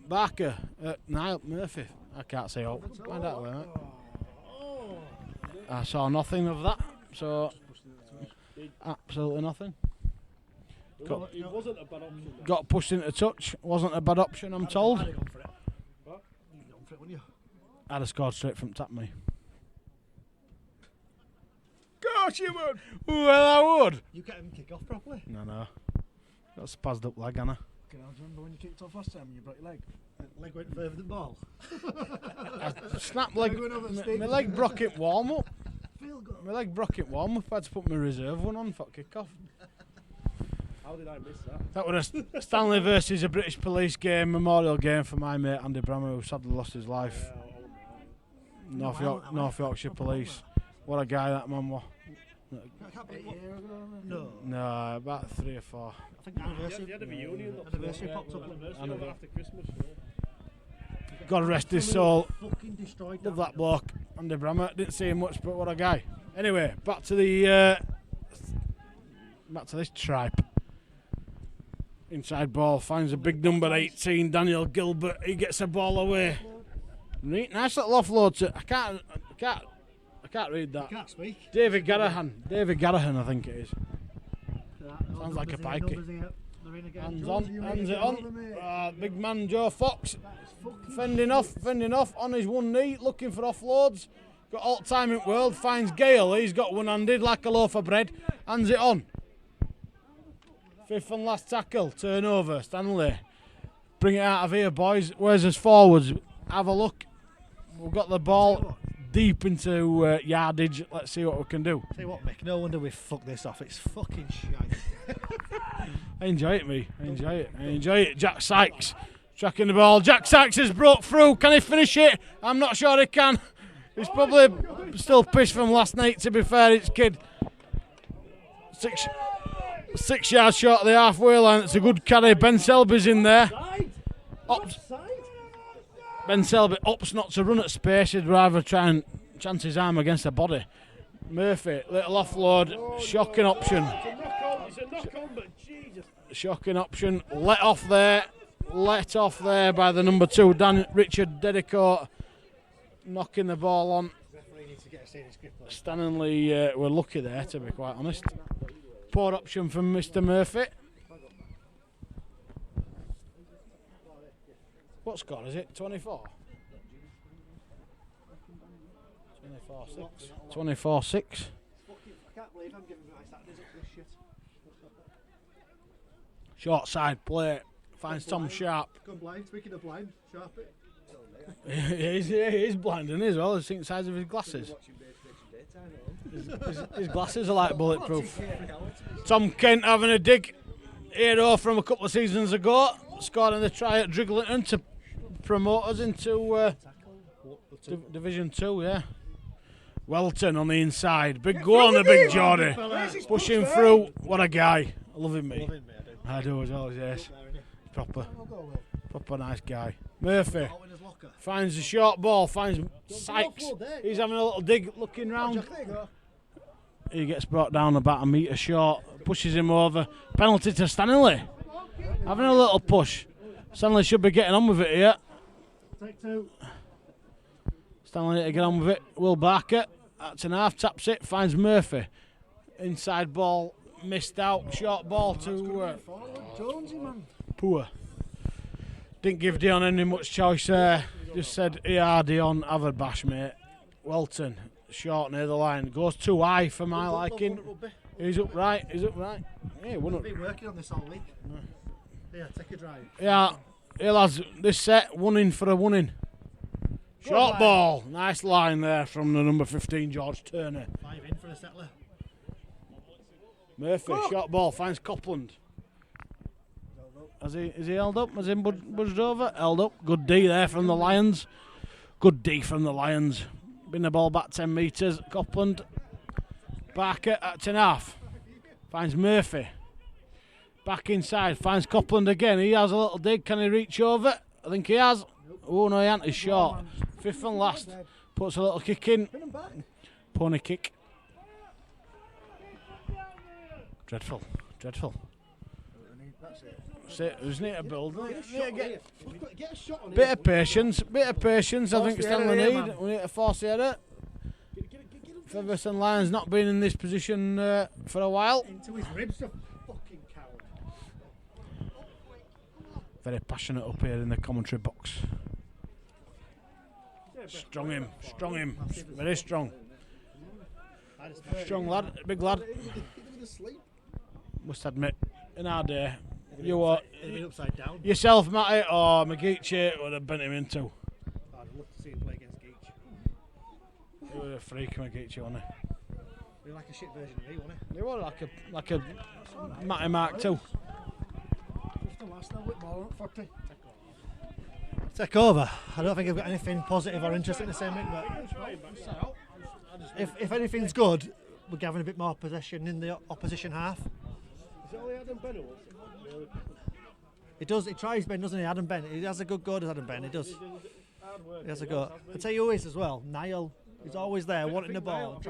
Barker, Niall Murphy. I can't say find out where. I saw nothing of that, so absolutely nothing. It wasn't a bad option. Got pushed into touch. Wasn't a bad option, I'm told. I'd have gone for it. What? You'd gone for it, wouldn't you? I'd have scored straight from tap me. Gosh, you would. Well, I would. You can't even kick off properly. No. Got a spazzed up leg, Anna. Do you remember when you kicked off last time and you broke your leg? Leg went further than ball. I snapped leg. My leg broke it warm up. My leg broke it warm up. I had to put my reserve one on for kick off. How did I miss that? That was a Stanley versus a British Police game, memorial game for my mate Andy Brammer, who sadly lost his life. North Yorkshire Police. What a guy that man was. No, about 3 or 4. I think anniversary. They had a reunion. Anniversary popped up. Anniversary after Christmas. God rest his soul. Fucking destroyed. Love that bloke, Andy Brammer. Didn't see him much, but what a guy. Anyway, back to this tripe. Inside ball finds a big number 18, Daniel Gilbert. He gets a ball away. Nice little offload to. I can't read that. Can't speak. David Garahan, I think it is. Sounds like a pikey. Hands it on. Big man Joe Fox fending off on his one knee, looking for offloads. Got all time in the world. Finds Gale. He's got one-handed like a loaf of bread. Hands it on. 5th and last tackle. Turnover. Stanley. Bring it out of here, boys. Where's his forwards? Have a look. We've got the ball deep into yardage. Let's see what we can do. Tell you what, Mick, no wonder we fucked this off. It's fucking shite. I enjoy it, me. I enjoy it. Jack Sykes tracking the ball. Jack Sykes has broke through. Can he finish it? I'm not sure he can. He's probably still pissed from last night, to be fair. It's kid. 6 yards short of the halfway line. It's a good carry. Ben Selby's in there. Ben Selby opts not to run at space. He'd rather try and chance his arm against the body. Murphy, little offload. Shocking option. knock on, but Jesus. Shocking option. Let off there by the number 2, Richard Dedicoat, knocking the ball on. Referee needs to get a serious grip on it. Stanningley were lucky there, to be quite honest. Poor option from Mr. Murphy. What score is it? 24? 24-6. 24-6. I can't believe I'm giving my Saturdays up for this shit. Short side play. Finds Tom Sharp. Gone blind. Speaking of blind, Sharp it. He is blind, isn't he, as well? He's seen the size of his glasses. His glasses are like bulletproof. Tom Kent having a dig. Hero from a couple of seasons ago. Scored in the try at Driggleton to promote us into Division 2, yeah. Welton on the inside. Big go on the big Geordie. Pushing through. What a guy. I love him, mate. I do as well, yes. Proper nice guy. Murphy finds the short ball, finds Sykes. He's having a little dig, looking round. He gets brought down about a metre short, pushes him over. Penalty to Stanningley. Having a little push. Stanley should be getting on with it here. Take 2. Stanley to get on with it. Will Barker at an half, taps it, finds Murphy. Inside ball, missed out. Short ball to Poor. Didn't give Dion any much choice there. Just said, yeah, Dion, have a bash, mate. Welton, short near the line. Goes too high for my liking. He's upright. Yeah, he wouldn't. Been working on this all week. Yeah, take a drive. Yeah, lads, this set, 1 in for a 1 in. Short ball. Nice line there from the number 15, George Turner. 5 in for a settler. Murphy, short ball, finds Copland. Is he held up? Has he budged over? Held up. Good D there from the Lions. Bring the ball back 10 metres. Copland. Barker at 10.5. Finds Murphy. Back inside. Finds Copland again. He has a little dig. Can he reach over? I think he has. Oh no, he ain't. He's short. 5th and last. Puts a little kick in. Pony kick. Dreadful. Just need to build. Get a shot on Bit of patience. I think Stanley need. We need to force the header. Featherstone Lions not been in this position for a while. Into his ribs, you fucking coward. Very passionate up here in the commentary box. Strong him. Very strong. Strong lad, big lad. Must admit, in our day, you were upside down. yourself, Matty, or McGeechie would have bent him in two. I'd love to see him play against Geach. He was a freak, McGeechie, wasn't he? He was like a shit version of me, wasn't he? He was like a Matty Mark too. Take over. I don't think I've got anything positive or interesting to say, mate, but if anything's good, we're having a bit more possession in the opposition half. Is it only Adam Bennett? He does. He tries Ben, doesn't he? Adam Ben. He has a good go, does Adam Ben? He does. He has a go. I'll tell you who is as well. Niall. He's always there, wanting the ball.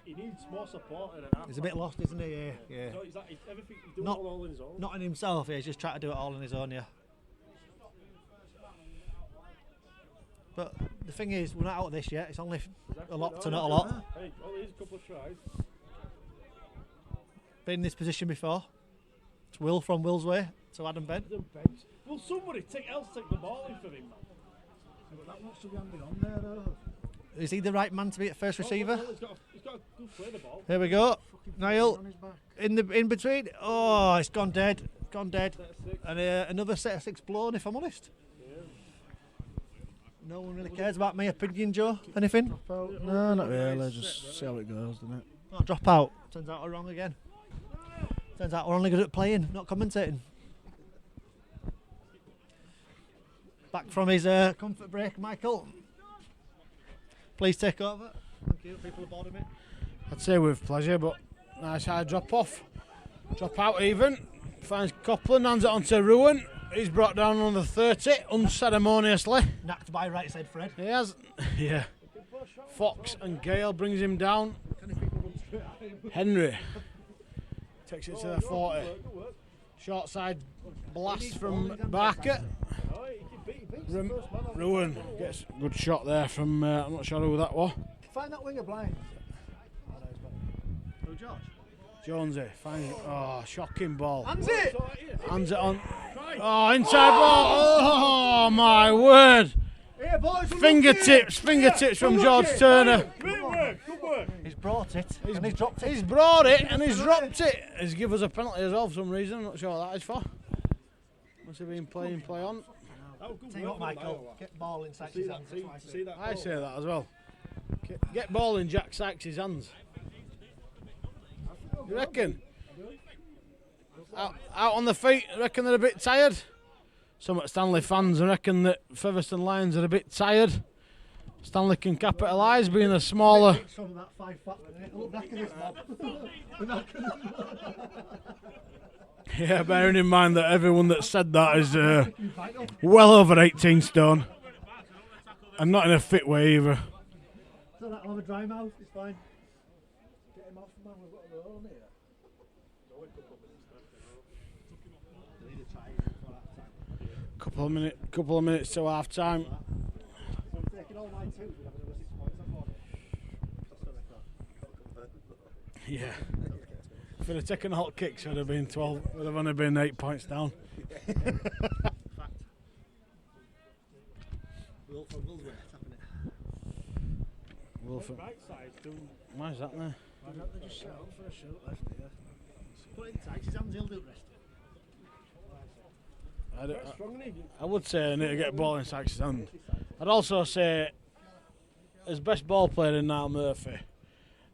He needs more support. He's a bit lost, isn't he? Yeah. So he's everything. He's doing all on his own. Not on himself. He's just trying to do it all on his own. Yeah. But the thing is, we're not out of this yet. It's only a lot to not a lot. Hey, only a couple of tries. Been in this position before. It's Will from Will's Way to Adam Ben. Will somebody else take the ball in for him, man? That much to be handed on there, though. Is he the right man to be at first receiver? He's got to play the ball. Here we go. Niall in between. Oh, it's gone dead. And another set of 6 blown, if I'm honest. No one really cares about my opinion, Joe. Anything? No, not really. Just see how it goes, doesn't it? Oh, drop out. Turns out we're wrong again. Turns out we're only good at playing, not commentating. Back from his comfort break, Michael. Please take over. Thank you. People aboard of it. I'd say with pleasure, but nice high drop off. Drop out even. Finds Copland, hands it on to Ruin. He's brought down on the 30, unceremoniously. Knocked by right side Fred. He has. Yeah. Fox and Gale brings him down. Henry takes it to the 40. Short side blast from Barker. Ruin gets a good shot there from, I'm not sure who that was. Find that winger blind. Oh, George. Jonesy, fine. Oh, shocking ball. Hands it! Hands it on. Oh, inside ball. Oh, my word. Here, boys, Fingertips from George Turner. Great work, good work. He's brought it and he's dropped it. He's brought it and he's dropped it. He's given us a penalty as well for some reason. I'm not sure what that is for. Must have been play on. Tell you what, Michael, get ball inside his hands. I say that as well. Get ball in Jack Sykes' hands. You reckon? Out on the feet, I reckon they're a bit tired. Some at Stanley fans reckon that Featherstone Lions are a bit tired. Stanley can capitalise being a smaller. Yeah, bearing in mind that everyone that said that is well over 18 stone. And not in a fit way either. So that'll have a dry mouth, it's fine. Get him off, man, we've got a roll here. Couple of minutes till half time. Yeah. If we'd have taken hot kicks, it would have been 12. Would have only been 8 points down. Wilford. Why is that there? Why don't they just set up for a shoot left here? Put it inside his hands, he'll do the rest. I would say I need to get a ball in Sykes' hand. I'd also say, as best ball player in Niall Murphy,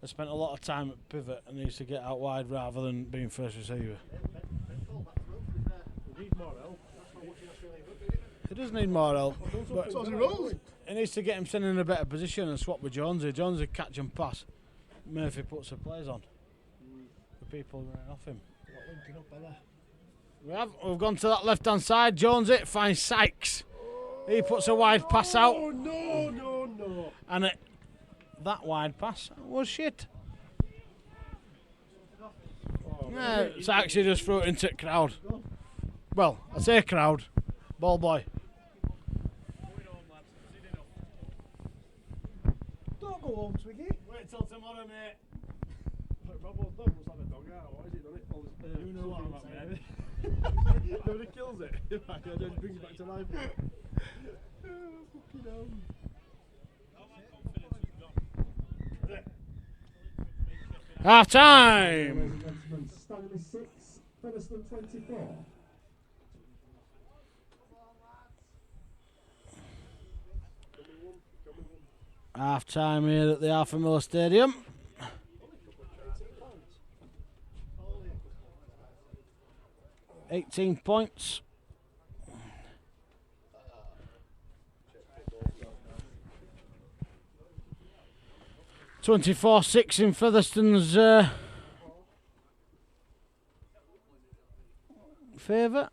I spent a lot of time at pivot and needs to get out wide rather than being first receiver. He does need more help, but he needs to get himself in a better position and swap with Jonesy. Jonesy catch and pass. Murphy puts the plays on. The people running off him. We've gone to that left hand side. Jonesy finds Sykes. He puts a wide pass out. Oh no. And that wide pass was shit. Sykes just threw it into the crowd. Well, I say crowd. Ball boy. Don't go home, Swiggy. Wait till tomorrow, mate. Robbo's dog must have a dog out. What is it, done it? You know what I'm saying. Nobody kills it. It just brings it back to life. Fucking hell. Half time. Stanley 6, Featherstone 24. Half time here at the Arthur Miller Stadium. $18 points. $24-6 in Featherstone's favour.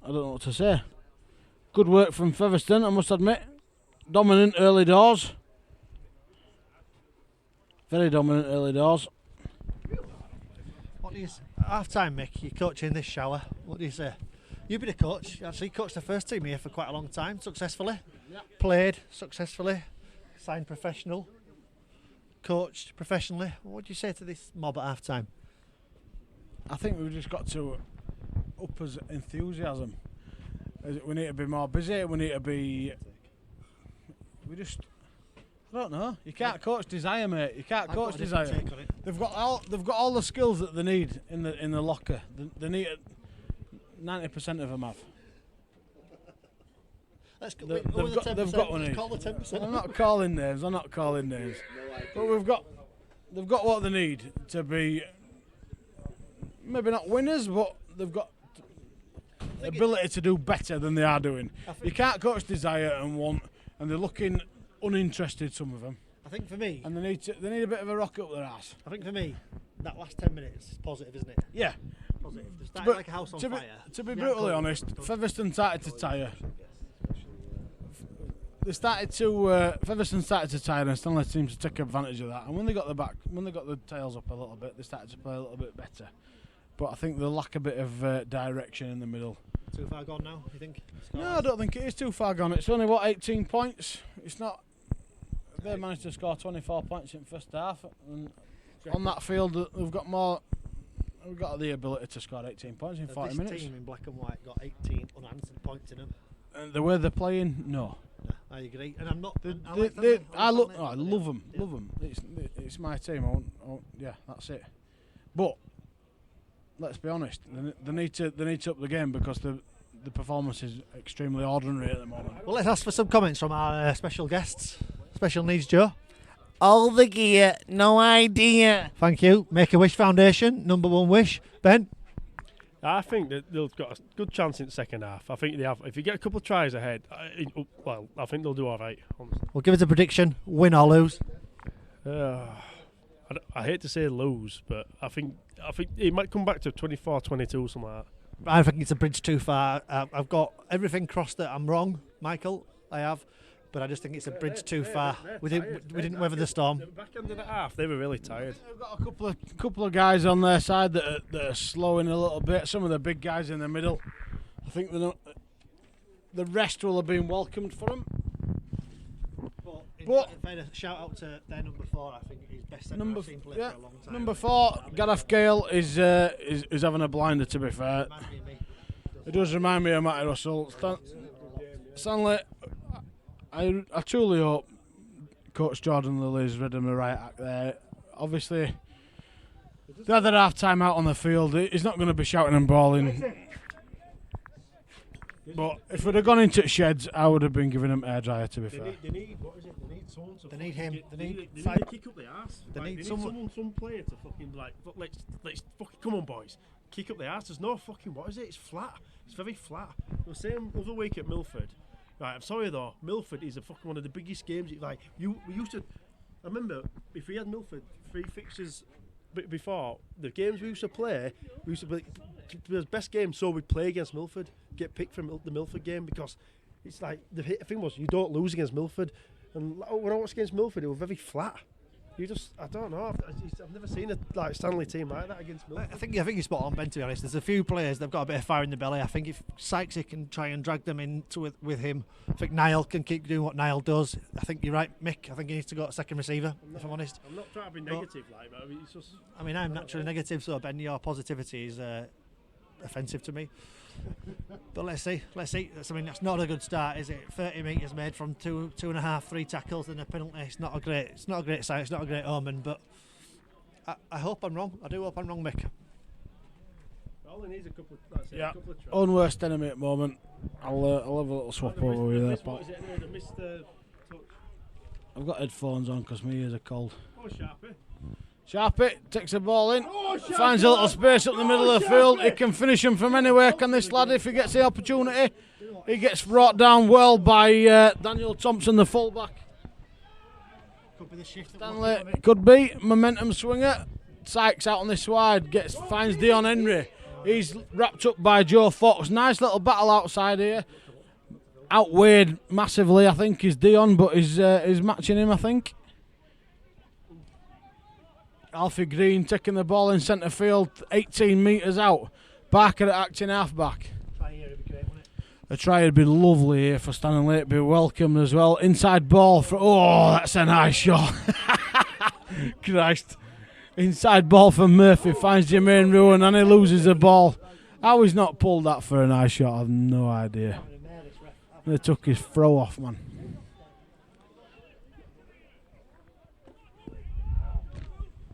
I don't know what to say. Good work from Featherstone, I must admit. Dominant early doors. Very dominant early doors. What do you say? Half time, Mick, you're coaching this shower. What do you say? You've been a coach. You actually coached the first team here for quite a long time, successfully. Yep. Played successfully. Signed professional. Coached professionally. What do you say to this mob at half time? I think we've just got to up us enthusiasm. We need to be more busy. We need to be. I don't know. You can't coach desire, mate. You can't coach desire. They've got all the skills that they need in the locker. They need 90% of them have. They've got one. I'm not calling names. But they've got what they need to be. Maybe not winners, but they've got the ability to do better than they are doing. You can't coach desire and they're looking uninterested, some of them. I think for me, and they need a bit of a rocket up their ass. I think for me, that last 10 minutes is positive, isn't it? Yeah. Positive. They started like a house on fire. To be brutally honest, Featherstone started to tire. Featherstone started to tire, and Stanley seemed to take advantage of that. And when they got the tails up a little bit, they started to play a little bit better. but I think they lack a bit of direction in the middle. Too far gone now, you think? No, I don't think it is too far gone. It's only, 18 points? It's not... They managed to score 24 points in first half, and on that field they've got more... We've got the ability to score 18 points in 40 minutes. This team in black and white got 18 unanswered points in them. And the way they're playing, no. I agree, and I'm not... I love them, love them. It's my team. Yeah, that's it. But let's be honest, they need to up the game because the performance is extremely ordinary at the moment. Well, let's ask for some comments from our special guests. Special needs Joe. All the gear, no idea. Thank you. Make-A-Wish Foundation, number one wish. Ben? I think that they've got a good chance in the second half. I think they have. If you get a couple of tries ahead, I think they'll do all right. Honestly. Well, give us a prediction, win or lose. I hate to say lose, but I think it might come back to 24-22, something like that. I think it's a bridge too far. I've got everything crossed that I'm wrong, Michael. I have. But I just think it's a bridge too far. We didn't weather the storm. The back end of the half, they were really tired. We've got a couple of guys on their side that are slowing a little bit. Some of the big guys in the middle. I think the rest will have been welcomed for them. But if I had a shout out to their number 4, I think he's best centre I've seen play for a long time. Number 4, Gareth Gale is having a blinder. To be fair, it does remind me of Matty Russell. Stanley. I truly hope Coach Jordan Lilly's read him the right act there. Obviously, the other half time out on the field, he's not going to be shouting and bawling. But if we'd have gone into sheds, I would have been giving him hairdryer. To be fair, They need what is it? They need someone to. They need him. They need to kick up the arse. They need some player to fucking let's fucking come on, boys, kick up the arse. There's no fucking what is it? It's flat. It's very flat. The same other week at Milford. Right, I'm sorry though. Milford is one of the biggest games. We used to. I remember if we had Milford 3 fixtures before the games we used to play, we used to play the best game. So we'd play against Milford, get picked from the Milford game because it's like the thing was you don't lose against Milford. And when I watched against Milford, it was very flat. I don't know. I've never seen a Stanley team like that against Milford. I think you're spot on, Ben, to be honest. There's a few players that've got a bit of fire in the belly. I think if Sykesy can try and drag them into it with him, I think Niall can keep doing what Niall does. I think you're right, Mick. I think he needs to go to second receiver, if I'm honest. I'm not trying to be negative, but I mean, it's just... I mean, I'm naturally negative, so Ben, your positivity is offensive to me. But let's see. I mean, that's not a good start, is it? 30 metres made from 2.5, 3 tackles and a penalty. It's not a great sign. It's not a great omen. But I hope I'm wrong. I do hope I'm wrong, Mick. All he needs a couple of tries. Own worst enemy at the moment. I'll have a little swap over with you there, Pat. I've got headphones on because my ears are cold. Oh, Sharpie. Sharpie takes the ball in, finds a little space up the middle of the field. He can finish him from anywhere, can this lad, if he gets the opportunity. He gets brought down well by Daniel Thompson, the fullback. Could be the shift. Stanley, could be. Momentum swinger. Sykes out on this wide, finds Dion Henry. He's wrapped up by Joe Fox. Nice little battle outside here. Outweighed massively, I think, is Dion, but he's matching him, I think. Alfie Green taking the ball in centre field, 18 metres out. Barker at acting half-back. A try would be lovely here for Stanningley. It'd be welcomed as well. Inside ball for... Oh, that's a nice shot. Christ. Inside ball for Murphy. Finds Jermaine Ruin and he loses the ball. How he's not pulled that for a nice shot, I have no idea. They took his throw off, man.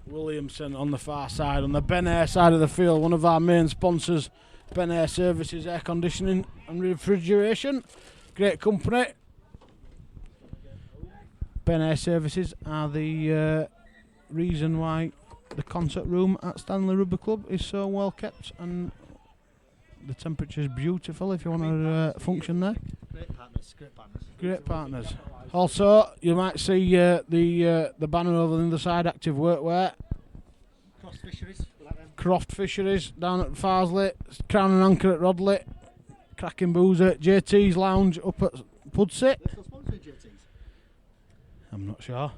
Williamson on the far side, on the Ben Air side of the field, one of our main sponsors, Ben Air Services, air conditioning and refrigeration. Great company. Ben Air Services are the reason why the concert room at Stanley Rugby Club is so well kept and the temperature is beautiful if you want to function there. Great partners. Also, you might see the banner over on the other side, Active Workwear. Croft Fisheries down at Farsley, Crown and Anchor at Rodley, Cracking Boozer, JT's Lounge up at Pudsey. I'm not sure.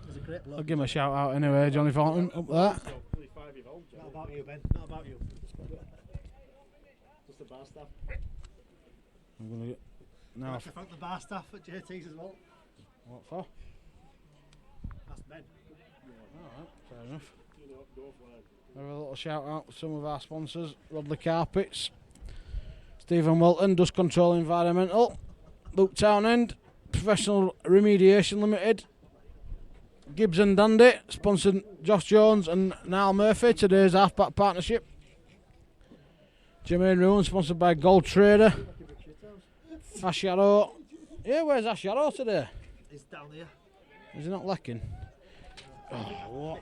I'll give him a shout out anyway, Johnny Thornton up there. Not about you, Ben. Not about you. bar staff. I'm going to get... No. Now, I thank the bar staff at JT's as well. what for? That's men. Alright, fair enough. Have a little shout out to some of our sponsors: Rodley Carpets, Stephen Walton, Dust Control Environmental, Luke Townend, Professional Remediation Limited, Gibbs and Dandy, sponsored Josh Jones and Niall Murphy, today's halfback partnership. Jermaine Rowan, sponsored by Gold Trader. Ash Yarrow. Yeah, where's Ash Yarrow today? He's down here. Is he not lacking? Oh, what?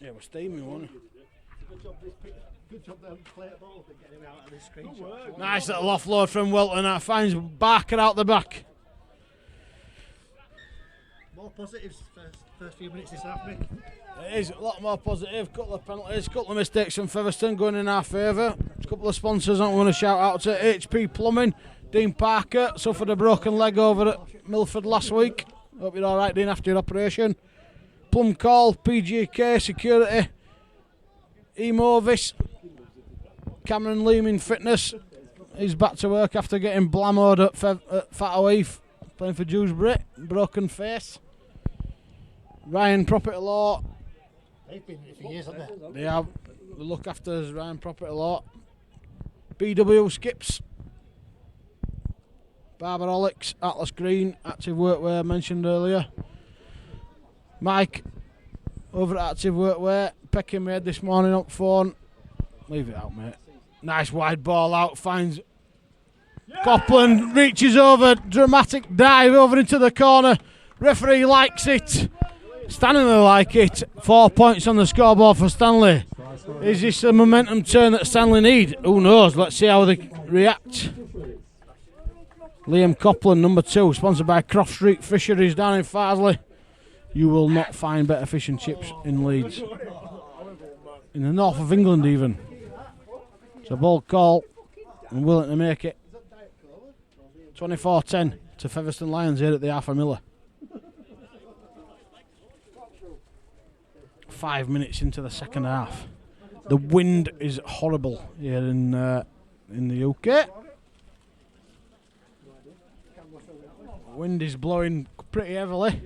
Yeah, we're steaming one. Good job they haven't played a ball and getting him out of this screenshot. Nice little offload from Welton. That finds Barker out the back. More positives first few minutes this half, Mick. It is a lot more positive. Couple of penalties, couple of mistakes from Featherstone going in our favour. A couple of sponsors I want to shout out to: HP Plumbing, Dean Parker suffered a broken leg over at Milford last week. Hope you're all right, Dean, after your operation. Plum Call, PGK Security, Emovis, Cameron Leeming Fitness. He's back to work after getting blammoed at Fatto Heath, playing for Dewsbury. Broken face. Ryan Property Law. They've been in it for years, haven't they? They have. The look after is Ryan Property Law. BW Skips. Barberolics, Atlas Green, Active Workwear mentioned earlier. Mike over at Active Workwear, pecking my head this morning up phone. Leave it out, mate. Nice wide ball out, finds Copland, reaches over, dramatic dive over into the corner. Referee likes it. Stanningley like it. 4 points on the scoreboard for Stanley. Is this a momentum turn that Stanley need? Who knows? Let's see how they react. Liam Copland, number 2, sponsored by Croft Street Fisheries down in Farsley. You will not find better fish and chips in Leeds. In the north of England even. It's a bold call and willing to make it. 24-10 to Featherstone Lions here at the Arthur Miller. 5 minutes into the second half. The wind is horrible here in the UK. Wind is blowing pretty heavily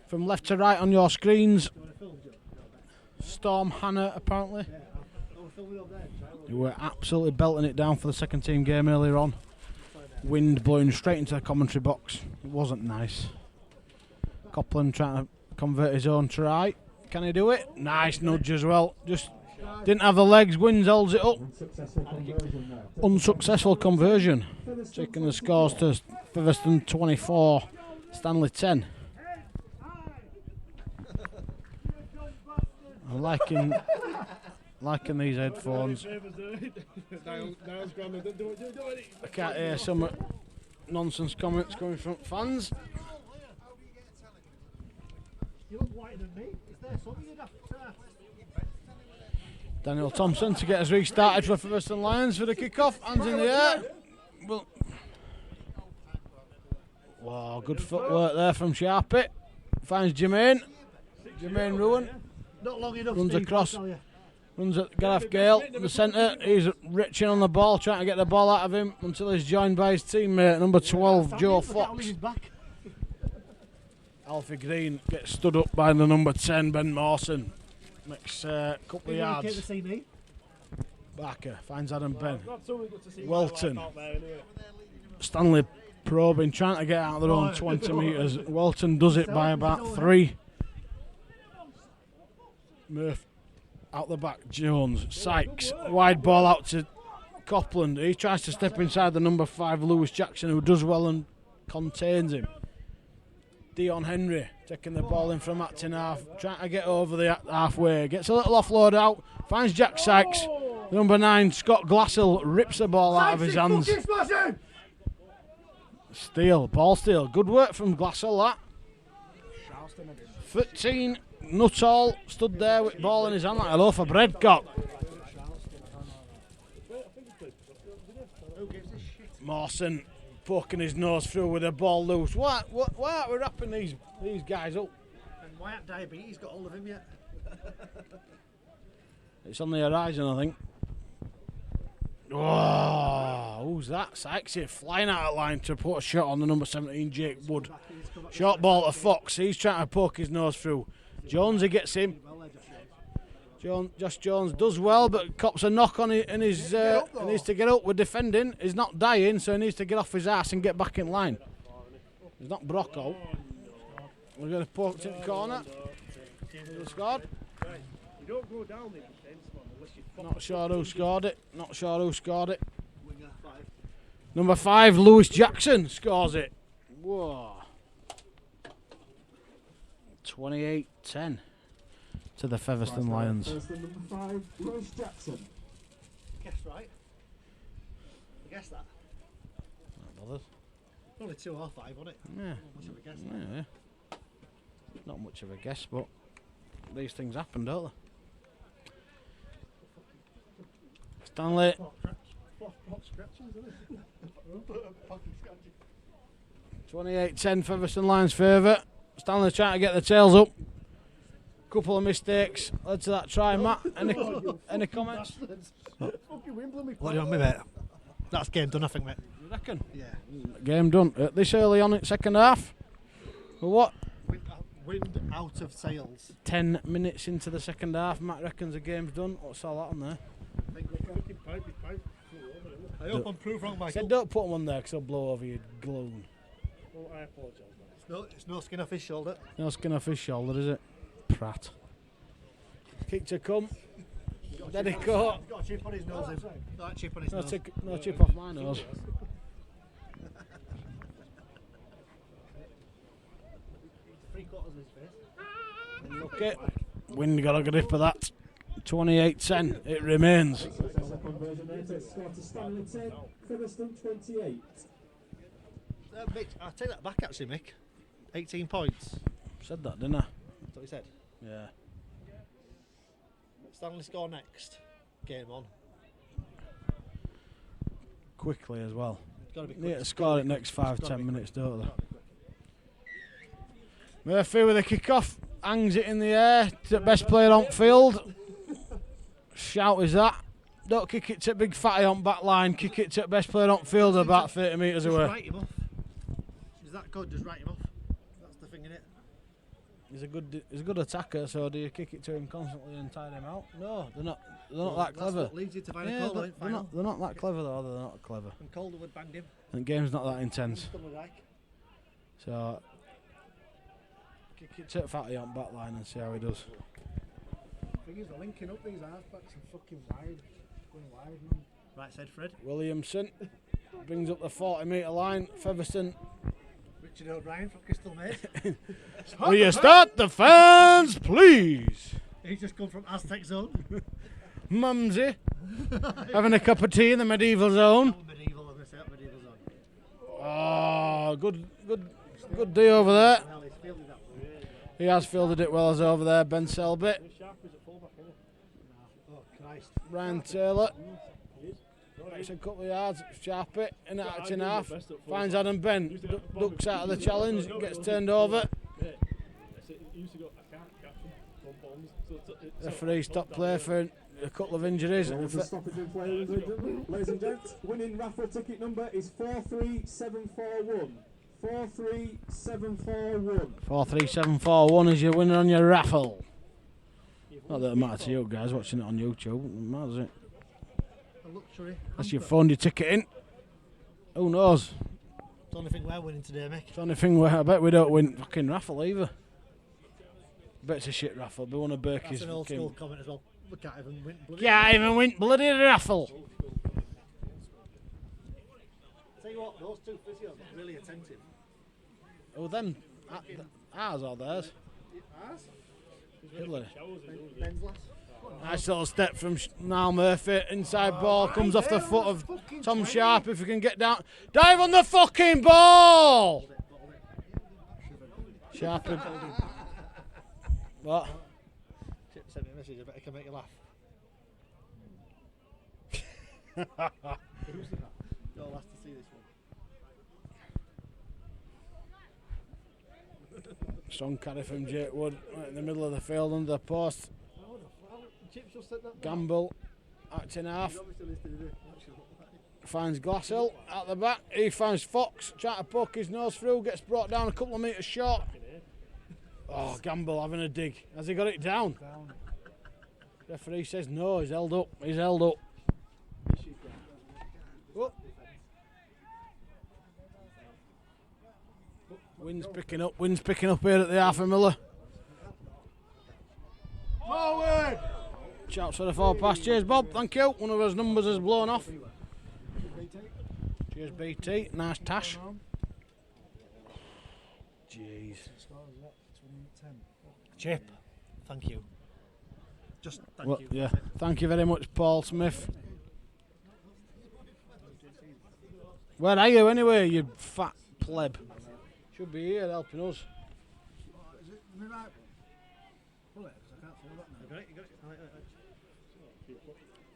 from left to right on your screens. Storm Hannah apparently. They were absolutely belting it down for the second team game earlier on. Wind blowing straight into the commentary box. It wasn't nice. Copland trying to convert his own try. Can he do it? Nice nudge as well. Just didn't have the legs. Wind holds it up. Unsuccessful conversion. Taking the scores to Featherstone 24, Stanley 10. I'm liking these headphones. I can't hear some nonsense comments coming from fans. You look whiter than me. Is there something you'd have to... Daniel Thompson to get us restarted for Featherstone Lions for the kick-off. Hands in the air. Well, wow, good footwork there from Sharpie. Finds Jermaine. Jermaine Rowan. Not long enough, Runs Steve, across. I'll tell you. Runs at Gareth Gale in the centre. He's reaching on the ball, trying to get the ball out of him until he's joined by his teammate, number 12, Joe Fox. Alfie Green gets stood up by the number 10, Ben Mawson. Next couple of yards. Barker finds Adam Ben. Welton. Stanley probing, trying to get out of their own 20 metres. Welton does it by about 3. Murph out the back, Jones, Sykes, wide ball out to Copland. He tries to step inside the number 5, Lewis Jackson, who does well and contains him. Dion Henry taking the ball in from Acton half, trying to get over the halfway. Gets a little offload out, finds Jack Sykes. Number 9, Scott Glassell, rips the ball out of his hands. Steal, ball steal. Good work from Glassell, that. 13, Nuttall stood there with ball in his hand like a loaf of bread, cock. Mawson poking his nose through with the ball loose. Why aren't we wrapping these guys up? And why ain't Diabetes got hold of him yet? It's on the horizon, I think. Oh, who's that? Sykesy flying out of line to put a shot on the number 17, Jake Wood. Short ball to Fox. He's trying to poke his nose through. Jonesy gets him. Josh Jones does well, but cops a knock on it, and he needs to get up. We're defending. He's not dying, so he needs to get off his ass and get back in line. He's not Brocco. We're going to poke it in the corner. He scored. You don't go down the defence, man, unless you Not sure who scored it. Not sure who scored it. Number 5, Lewis Jackson scores it. Whoa. 28-10 to the Featherstone Lions. Number 5, Lewis Jackson. Guess right. I guess that. Not bothered. Only 2 or 5, wasn't it? Yeah. Not much of a guess. That. Yeah. Not much of a guess, but these things happen, don't they? Stanley. Pop scratchings, isn't it? Pocket scratching. 28-10 Featherstone Lions favour. Stanley trying to get the tails up. Couple of mistakes led to that try, Matt. Any comments? What do you want me, mate? That's game done, I think, mate. You reckon? Yeah. Game done. This early on in second half. For what? Wind out of sails. 10 minutes into the second half. Matt reckons the game's done. What's all that on there? I hope I'm proved wrong, Michael. Said don't put them on there because they'll blow over your gloom. Well, I apologise, mate. It's no skin off his shoulder. No skin off his shoulder, is it? Prat. Kick to come. Daddy caught. Got a chip on his nose. Got a chip on his nose. No chip off my nose. Three-quarters of his face. Look it. Wind got a grip of that. 28-10. It remains. Conversion there to score to Stanley 10, Featherstone 28. Mick, I'll take that back actually, Mick. 18 points. Said that, didn't I? That's what he said. Yeah. Stanley score next. Game on. Quickly as well. Gotta be Need quick. to score it next Gotta 5-10 be minutes, don't they? Gotta be quick. Murphy with a kick-off. Hangs it in the air to the best player on field. Shout is that. Don't kick it to big fatty on back line. Kick it to the best player on field about 30 metres Just away. write him off. Is that good? Just write him off. That's the thing, innit? He's a good attacker, so do you kick it to him constantly and tire him out? No, they're not that clever. That's what leads you to find a Yeah, Calder in final. they're not that clever though, they're not clever. And Calderwood banged him. And the game's not that intense. Like. So kick it to fatty on back line and see how he does. Thing is, they're linking up these halfbacks and fucking wide. Going wide, man. Right side, Fred. Williamson brings up the 40-metre line. Featherstone. Richard O'Brien from Crystal Maze. Will you start the fans, please? He's just come from Aztec Zone. Mumsy having a cup of tea in the medieval zone. Medieval, I'm going to say that medieval zone. Oh, good D over there. Well, he's fielded that one. He has fielded it well as over there. Ben Selby, Sharp is at fullback, isn't Oh, Christ. Ryan Taylor. Takes a couple of yards. Sharpie in at action half. Finds Adam Ben. Ducks out of the challenge. Gets turned over. it? He used to go, I can't catch him. One bombs. So Referee stopped play for a couple of injuries. There was a stoppage in play, ladies and gents. Winning raffle ticket number is 43741. 43741. 43741 is your winner on your raffle. Not that it matters to you guys watching it on YouTube. It matters, it? A luxury. Unless you've phoned your ticket in. Who knows? It's the only thing we're winning today, Mick. It's the only thing where I bet we don't win fucking raffle either. Bet it's a shit raffle. Be one of Berkey's That's an old fucking. school comment as well. We can't even win. Bloody Can't even win bloody raffle. Tell you what, those two physios are really attentive. Oh, them. Ours or theirs? Ours? Fiddler. Ben's last. Nice little step from Niall Murphy. Inside ball comes off the foot of Tom Sharp if he can get down. Dive on the fucking ball! Sharp. What? Chip sent me a message, I bet I can make you laugh. You're last to see this one. Strong carry from Jake Wood right in the middle of the field under the post. Chips just said that. Gamble acting half. He's obviously listening to it. Finds Glasshill at the back. He finds Fox, trying to poke his nose through, gets brought down a couple of metres short. Oh, Gamble having a dig. Has he got it down? Referee says no, he's held up. He's held up. Oh. Wind's picking up here at the half a miller. Forward! Shouts for the forward pass. Cheers, Bob. Thank you. One of his numbers has blown off. Cheers, BT. Nice tash. Jeez. Chip. Thank you. Just thank Well, you. yeah. Thank you very much, Paul Smith. Where are you anyway, you fat pleb? Should be here helping us.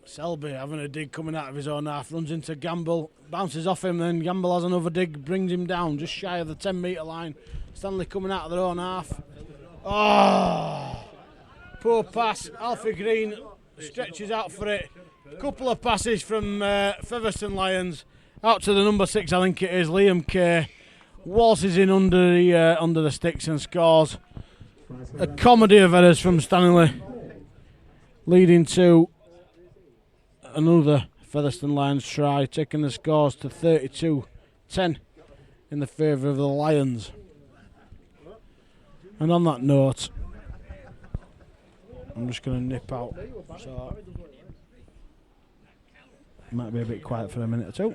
Selby having a dig coming out of his own half, runs into Gamble, bounces off him, then Gamble has another dig, brings him down just shy of the 10 metre line. Stanley coming out of their own half. Oh, poor pass. Alfie Green stretches out for it. Couple of passes from Featherstone Lions out to the number 6, I think it is, Liam Kay. Waltzes in under the sticks and scores. A comedy of errors from Stanningley, leading to another Featherstone Lions try, taking the scores to 32-10 in the favour of the Lions. And on that note, I'm just going to nip out, so it might be a bit quiet for a minute or two.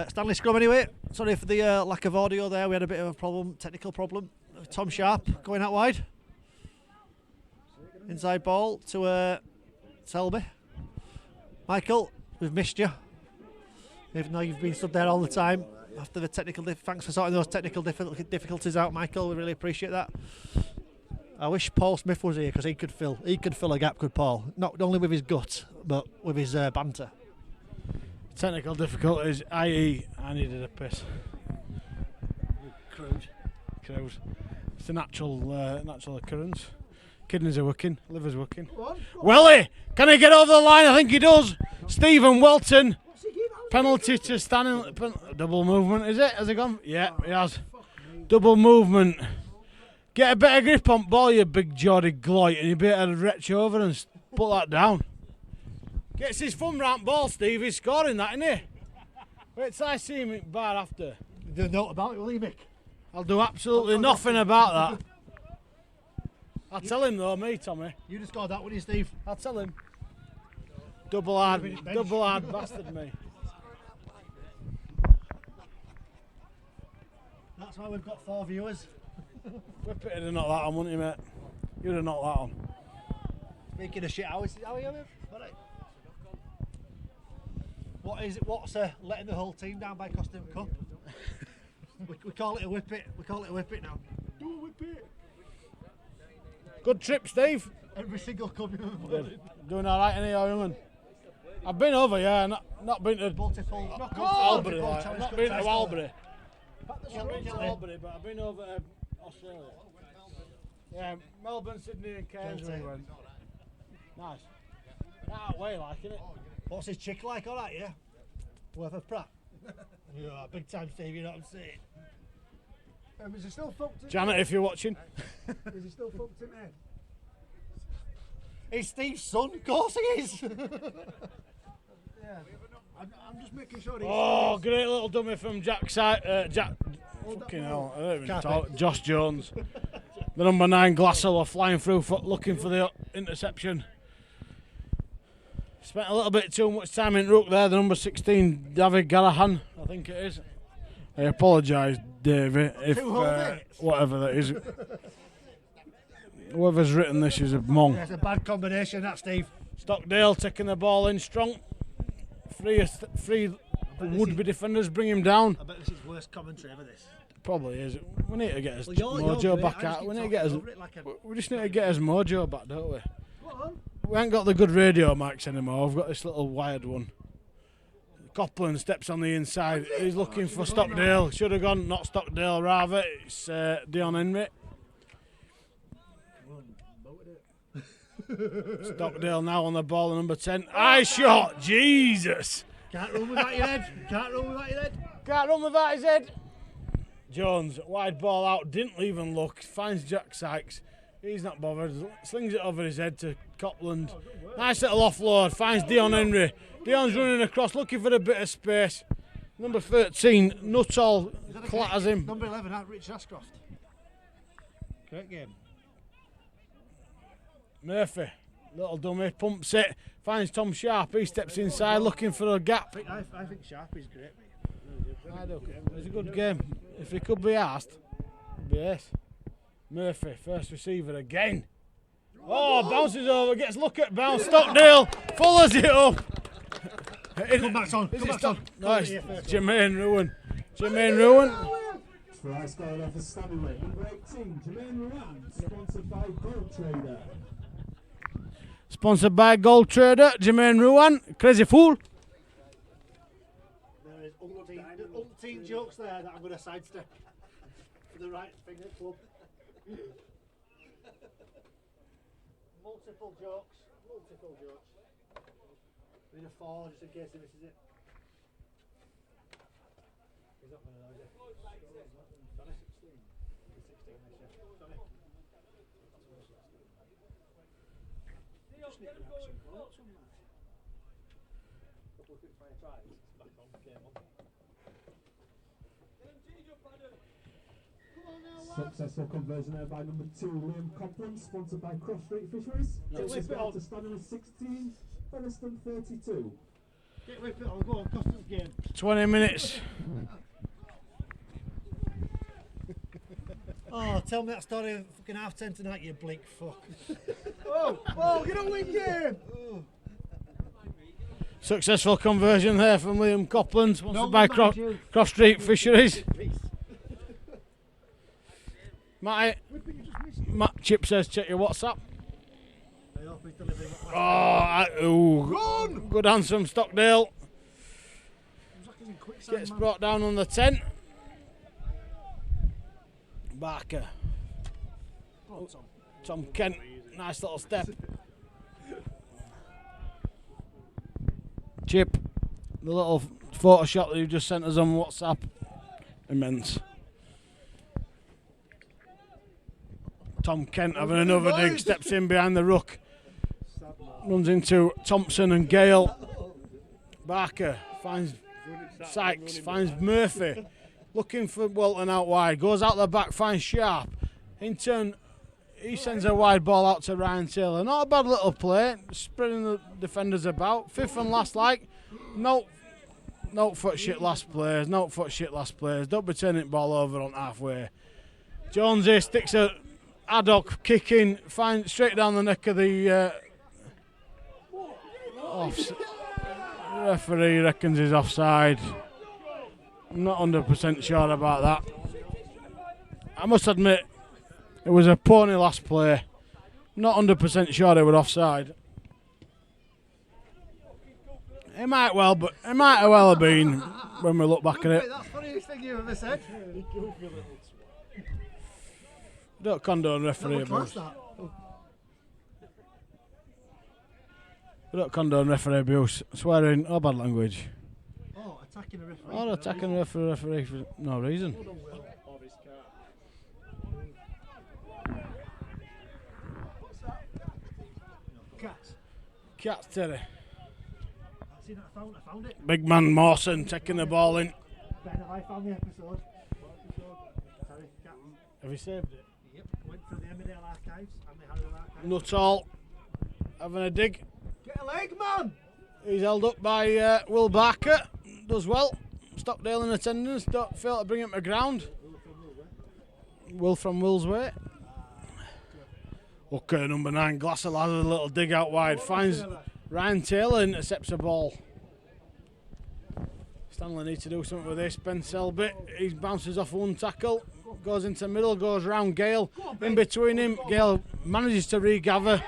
Stanley scrum anyway. Sorry for the lack of audio there. We had a bit of a problem, technical problem. Tom Sharp going out wide. Inside ball to Selby. Michael, we've missed you. Even though you've been stood there all the time after the technical. Thanks for sorting those technical difficulties out, Michael. We really appreciate that. I wish Paul Smith was here because he could fill a gap, could Paul? Not only with his gut, but with his banter. Technical difficulties, i.e. I needed a piss. Cruise. It's a natural occurrence. Kidneys are working, liver's working. Welly, can he get over the line? I think he does. Stephen Welton, penalty to Stanningley. Double movement, is it? Has he gone? Yeah, he has. Double movement. Get a better grip on ball, you big Geordie gloit, and you better retch over and put that down. Gets his thumb round ball, Steve. He's scoring that, isn't he? Wait till I see him in bar after. do a note about it, will you, Mick? I'll do absolutely nothing about that. I'll tell him though, me, Tommy. You just scored that, wouldn't you, Steve? I'll tell him. Double hard bastard me. That's why we've got 4 viewers. Whip it and knock that on, wouldn't you, mate? You'd have knocked that on. Speaking of shit, how are you? Alright. What's letting the whole team down by costing them cup? we call it a whip it. We call it a whip it now. Do a whip it. Good trip, Steve. Every single cup you've ever played. Doing alright in here, young'un? I've been over, yeah, not been to Multiple. Albury, like. I've not been to Albury. Yeah, I've been to Albury, but I've been over to Australia. Yeah, Melbourne, Sydney and Cairns we went. Nice. That way, like, innit? What's his chick like? Alright, yeah? Worth a Pratt. Yeah, big time, Steve, you know what I'm saying? Is he still fucked in Janet, if you're watching. there? Is he still fucked in there? He's Steve's son, of course he is! Yeah. I'm just making sure he's... Oh, great little dummy from Jack. Fucking hell, I don't even talk. Josh Jones. The number 9 Glassell flying through looking for the interception. Spent a little bit too much time in rook there. The number 16 David Garahan, I think it is. I apologise, Davey, if whatever that is. Whoever's written this is a mong. That's a bad combination, that, Steve. Stockdale taking the ball in strong. Three would-be defenders bring him down. I bet this is worst commentary ever, this. Probably is. We need to get his Well, you're mojo great. back I just out. keep We need to talking get his. over it like a- We just need to get his mojo back, don't we? Go on. We ain't got the good radio mics anymore. We've got this little wired one. Copland steps on the inside. He's looking for Stockdale. Should have gone, not Stockdale, rather. It's Dion Henry. Stockdale now on the ball, number 10. High shot, Jesus! Can't run without your head. Can't run without your head. Can't run without his head. Jones, wide ball out, didn't even look. Finds Jack Sykes. He's not bothered. Slings it over his head to Copland. Nice little offload. Finds Dion Henry. Dion's running across, looking for a bit of space. Number 13, Nuttall, clatters him. Number 11, Richard Ashcroft. Great game. Murphy, little dummy, pumps it. Finds Tom Sharp. He steps inside, looking for a gap. I think Sharp is great, mate. I do. It was a good game. If he could be asked, it'd be ace. Murphy, first receiver again. Oh, bounces over, gets look at bounce. Stockdale follows it up. Come back on. Come back on. Nice. Jermaine Ruin. Jermaine Ruin. Try scored off for Stanningley. Number 18, Jermaine Moran, sponsored by Gold Trader. Sponsored by Gold Trader, Jermaine Ruin. Crazy Fool. There is umpteen jokes there that I'm going to sidestep for the right thing at club. Multiple jokes. Need a 4 just in case he misses it. He's not going to know, is he? Johnny? 16 this year. Johnny? Just need to have some quotes on that. Couple of quick fire tries. Back on, game on. Successful conversion there by number 2, Liam Copland, sponsored by Cross Street Fisheries. Takes us down to Stanningley 16, Featherstone 32. Get whip it on, go on, Costas game. 20 minutes. Oh, tell me that story of fucking 10:30 tonight, you bleak fuck. Oh, you don't win game! Successful conversion there from Liam Copland, sponsored No, by mind you. Cross Street Fisheries. Matt Chip says check your WhatsApp. I hope he's delivering. Good handsome Stockdale. Gets brought down on the 10. Barker. Tom Kent. Nice little step. Chip. The little Photoshop that you just sent us on WhatsApp. Immense. Tom Kent having another dig, steps in behind the ruck, runs into Thompson and Gale. Barker finds Sykes, finds Murphy, looking for Wilton out wide, goes out the back, finds Sharp. In turn, he sends a wide ball out to Ryan Taylor. Not a bad little play, spreading the defenders about. Fifth and last like. No foot shit last players, Don't be turning the ball over on halfway. Jonesy sticks a ad-hoc kick in, finds straight down the neck of the referee reckons he's offside. I'm not 100% sure about that. I must admit, it was a pony last play. Not 100% sure they were offside. It might well have been when we look back at it. That's the funniest thing you've ever said. Don't condone referee abuse. We don't condone referee abuse, swearing or bad language. Oh, attacking a referee. Or attacking a referee for no reason. Cats, Terry. I found it. Big man Mawson taking the ball in. Ben, I found the episode. Sorry, Captain. Have you saved it? Yep, went through the Emmerdale archives and the Harrow archives. Nuttall having a dig. Get a leg, man! He's held up by Will Barker. Does well. Stockdale in attendance. Don't fail to bring him to ground. Will from Will's way. Okay, number 9. Glasser has a little dig out wide. Finds Ryan Taylor, intercepts a ball. Stanley needs to do something with this. Ben Selby, he bounces off one tackle, goes into middle, goes round Gale. In between him, Gale manages to regather,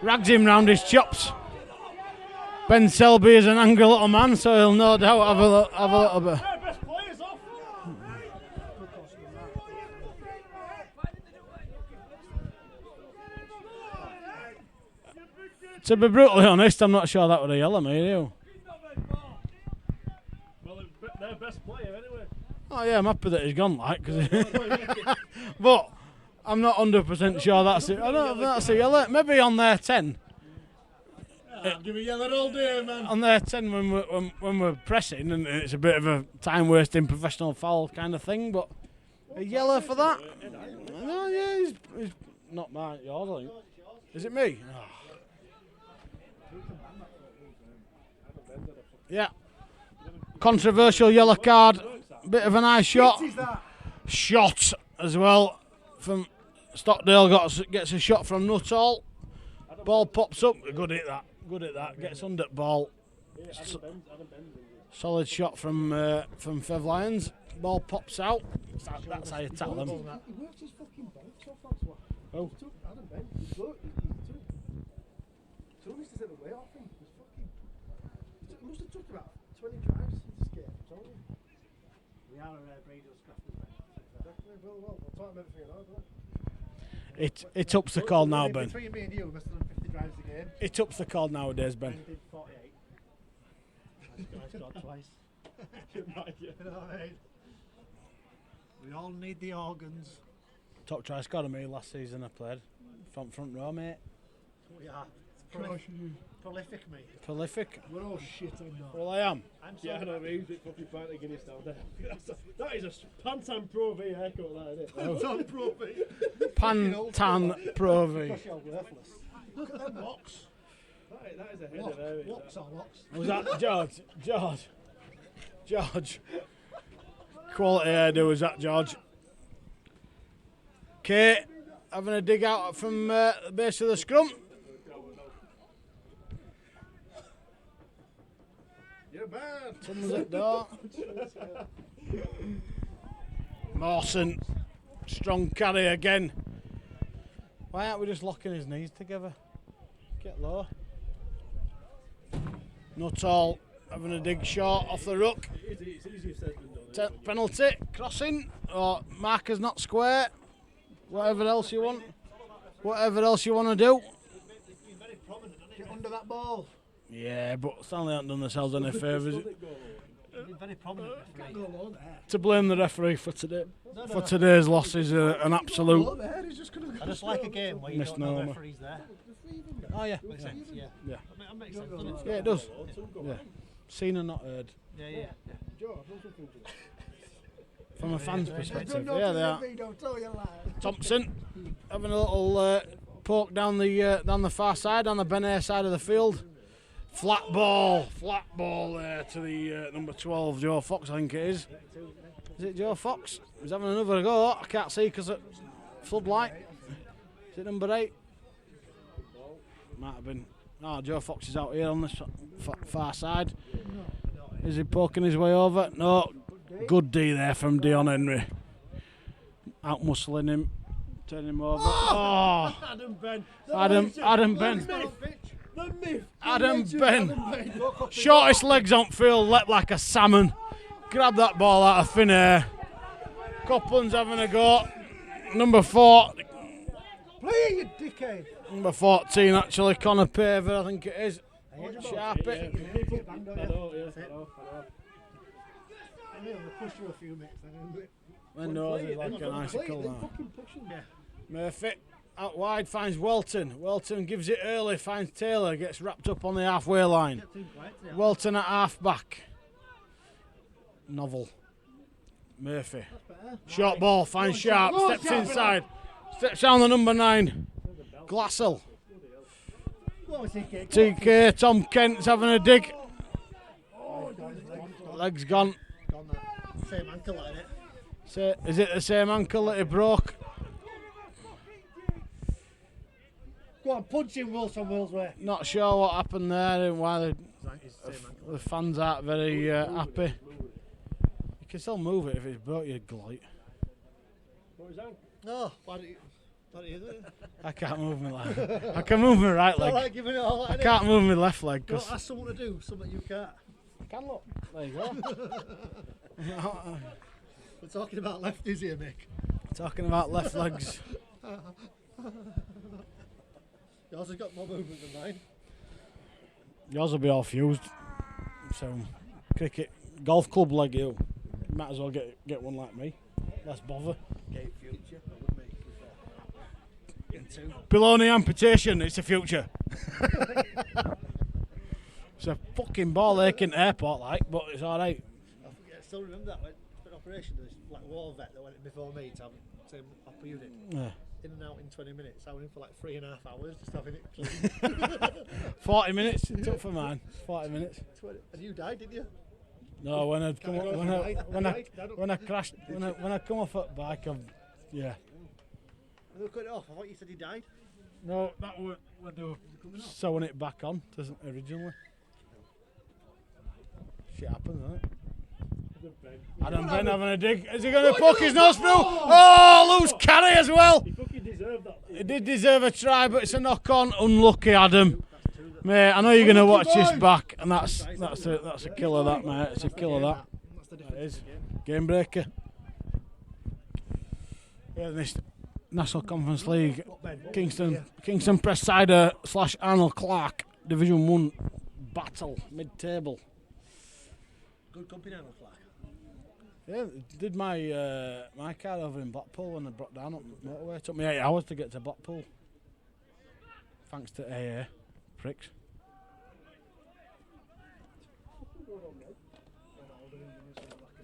rags him round his chops. Ben Selby is an angry little man, so he'll no doubt have a little bit. To be brutally honest, I'm not sure that would have yellow me, do you? Well, their best player anyway. Oh yeah, I'm happy that he's gone, like, but I'm not 100% sure that's it. I don't know if that's a yellow. Maybe on their 10. Give me yellow all day, man. On their 10 when we're pressing, and it's a bit of a time-wasting professional foul kind of thing, but a yellow for that? No, yeah, he's not mine, yours, I think. Is it me? Oh. Yeah. Controversial yellow card. Bit of a nice shot. Shot as well from Stockdale. Gets a shot from Nuttall. Ball pops up. Good at that. Gets under ball. Solid shot from Fev Lions. Ball pops out. That's how you tackle them. He worked his fucking bolts off, that's what. Oh. He took Adam Ben. He took to take the weight off him. He must have took about 20 drives in this game, I'm telling you. We are a Brady's crafters, definitely. Well, we'll talk about everything now, It ups the call now, Ben. Between me and you, we must have done 50 drives a game. It ups the call nowadays, Ben. Ben did 48. This guy scored twice. You know what I mean? We all need the organs. Top try scored me last season I played. Front row, mate. We are. Prolific, mate. Prolific. We're all shit on that. Well, I am. I'm Yeah, I know, he's a fucking pint of Guinness down there. That is a Pantan Pro V haircut, that, isn't it? Pantan Pro V. Pantan Pro V. Gosh, you're worthless. Look at them locks. That is a header there. Locks are locks. Was that George? Quality hairdo was that, George? Kate having a dig out from the base of the scrum. You're bad. Someone's at door. Mawson, strong carry again. Why aren't we just locking his knees together? Get low. Nuttall having a dig short off the ruck. It's easier said than done. Penalty, crossing, or marker's not square. Whatever else you want. Whatever else you want to do. Get under that ball. Yeah, but Stanley haven't done themselves any favours. You're very prominent. To blame the referee for today. For today's loss is an absolute. I just like a game where you don't know the referee's there. Oh yeah. Makes sense, yeah. Yeah. That makes sense, doesn't it? Yeah, it does. Yeah. Seen and not heard. Yeah. from a fan's perspective. Don't Yeah, they are. Don't tell you that. Thompson having a little poke down the far side, on the Ben Ayre side of the field. Flat ball there to the number 12, Joe Fox, I think it is. Is it Joe Fox? He's having another go. I can't see because of floodlight. Is it number 8? Might have been. Oh, Joe Fox is out here on the far side. Is he poking his way over? No. Good D there from Dion Henry. Out muscling him. Turning him over. Oh! Adam Ben. Adam Ben. The myth. Adam Ben. Shortest legs on field, leapt like a salmon. Grab that ball out of thin air. Copland's having a go. Number 4. Play you dickhead. Number 14 actually, Connor Paver, I think it is. Sharp it. I know. I'm going to push you a few minutes then. And no, it's like an icicle now. Murphy out wide finds Welton. Welton gives it early, finds Taylor, gets wrapped up on the halfway line. Welton at half back. Novel. Murphy. Short ball, finds Sharp, steps inside. Steps down the number 9. Glassell. TK, Tom Kent's having a dig. Leg's gone. Same ankle, isn't it? Is it the same ankle that he broke? Go on, punch him, Wilson Willsway. Not sure what happened there and why the fans aren't very happy. You can still move it if it's broke your glute. What was that? No, why don't you do it? I can't move my leg. I can move my right leg. Like giving it all I can't move my left leg. Go Cause ask someone to do something you can't. I can look. There you go. We're talking about lefties here, Mick. Talking about left legs. Yours has got more movement than mine. Yours will be all fused. So, cricket, golf club leg, you might as well get one like me. Less bother. Okay, future. Baloney amputation, it's the future. It's a fucking ball aching airport, like, but it's alright. I still remember that when an operation, there's like a war vet that went in before me to have the same upper unit. Yeah. In and out in 20 minutes. I went in for like 3.5 hours just having it clean. 40 minutes it took for mine. 40 minutes. And you died, didn't you? No, when I crashed, when I come off that bike, yeah. They were cutting it off. I thought you said he died. No, that was when they were sewing it back on, doesn't originally. Shit happens, doesn't it? Adam Ben having a dig. Is he going to poke his nose through? Oh, loose carry as well. He fucking deserved that. He did deserve a try, but it's a knock on. Unlucky, Adam. Mate, I know you're going to watch this back, and that's a killer, that, mate. It's a killer, that. That is. Game breaker. Yeah, this National Conference League, Kingston Presider / Arnold Clark, Division 1 battle, mid-table. Good company, Arnold Clark. Yeah, did my my car over in Blackpool when I brought down up the motorway. It took me 8 hours to get to Blackpool. Thanks to AA. Pricks.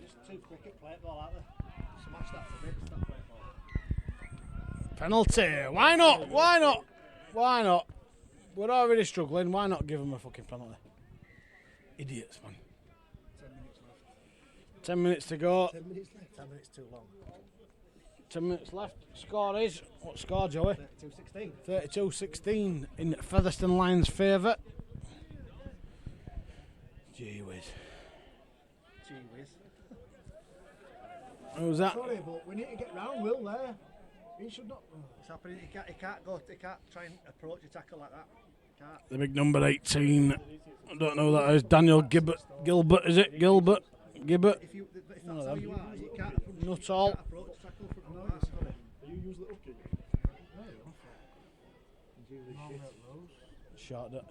Just 2 cricket play ball out there. Smash that to bits, that play ball. Penalty. Why not? Why not? Why not? We're already struggling. Why not give them a fucking penalty? Idiots, man. 10 minutes to go. 10 minutes left. 10 minutes too long. 10 minutes left. Score is, what score, Joey? 32-16. 32-16 in Featherstone Lions' favour. Gee whiz. Gee whiz. Who's that? Sorry, but we need to get round Will there. He should not. It's happening. He can't try and approach a tackle like that. Can't. The big number 18. I don't know who that is. Daniel Gilbert, is it? Gibbert. If that's how you are, you can't. Not all. Approach tackle from that. Are you usually up kick?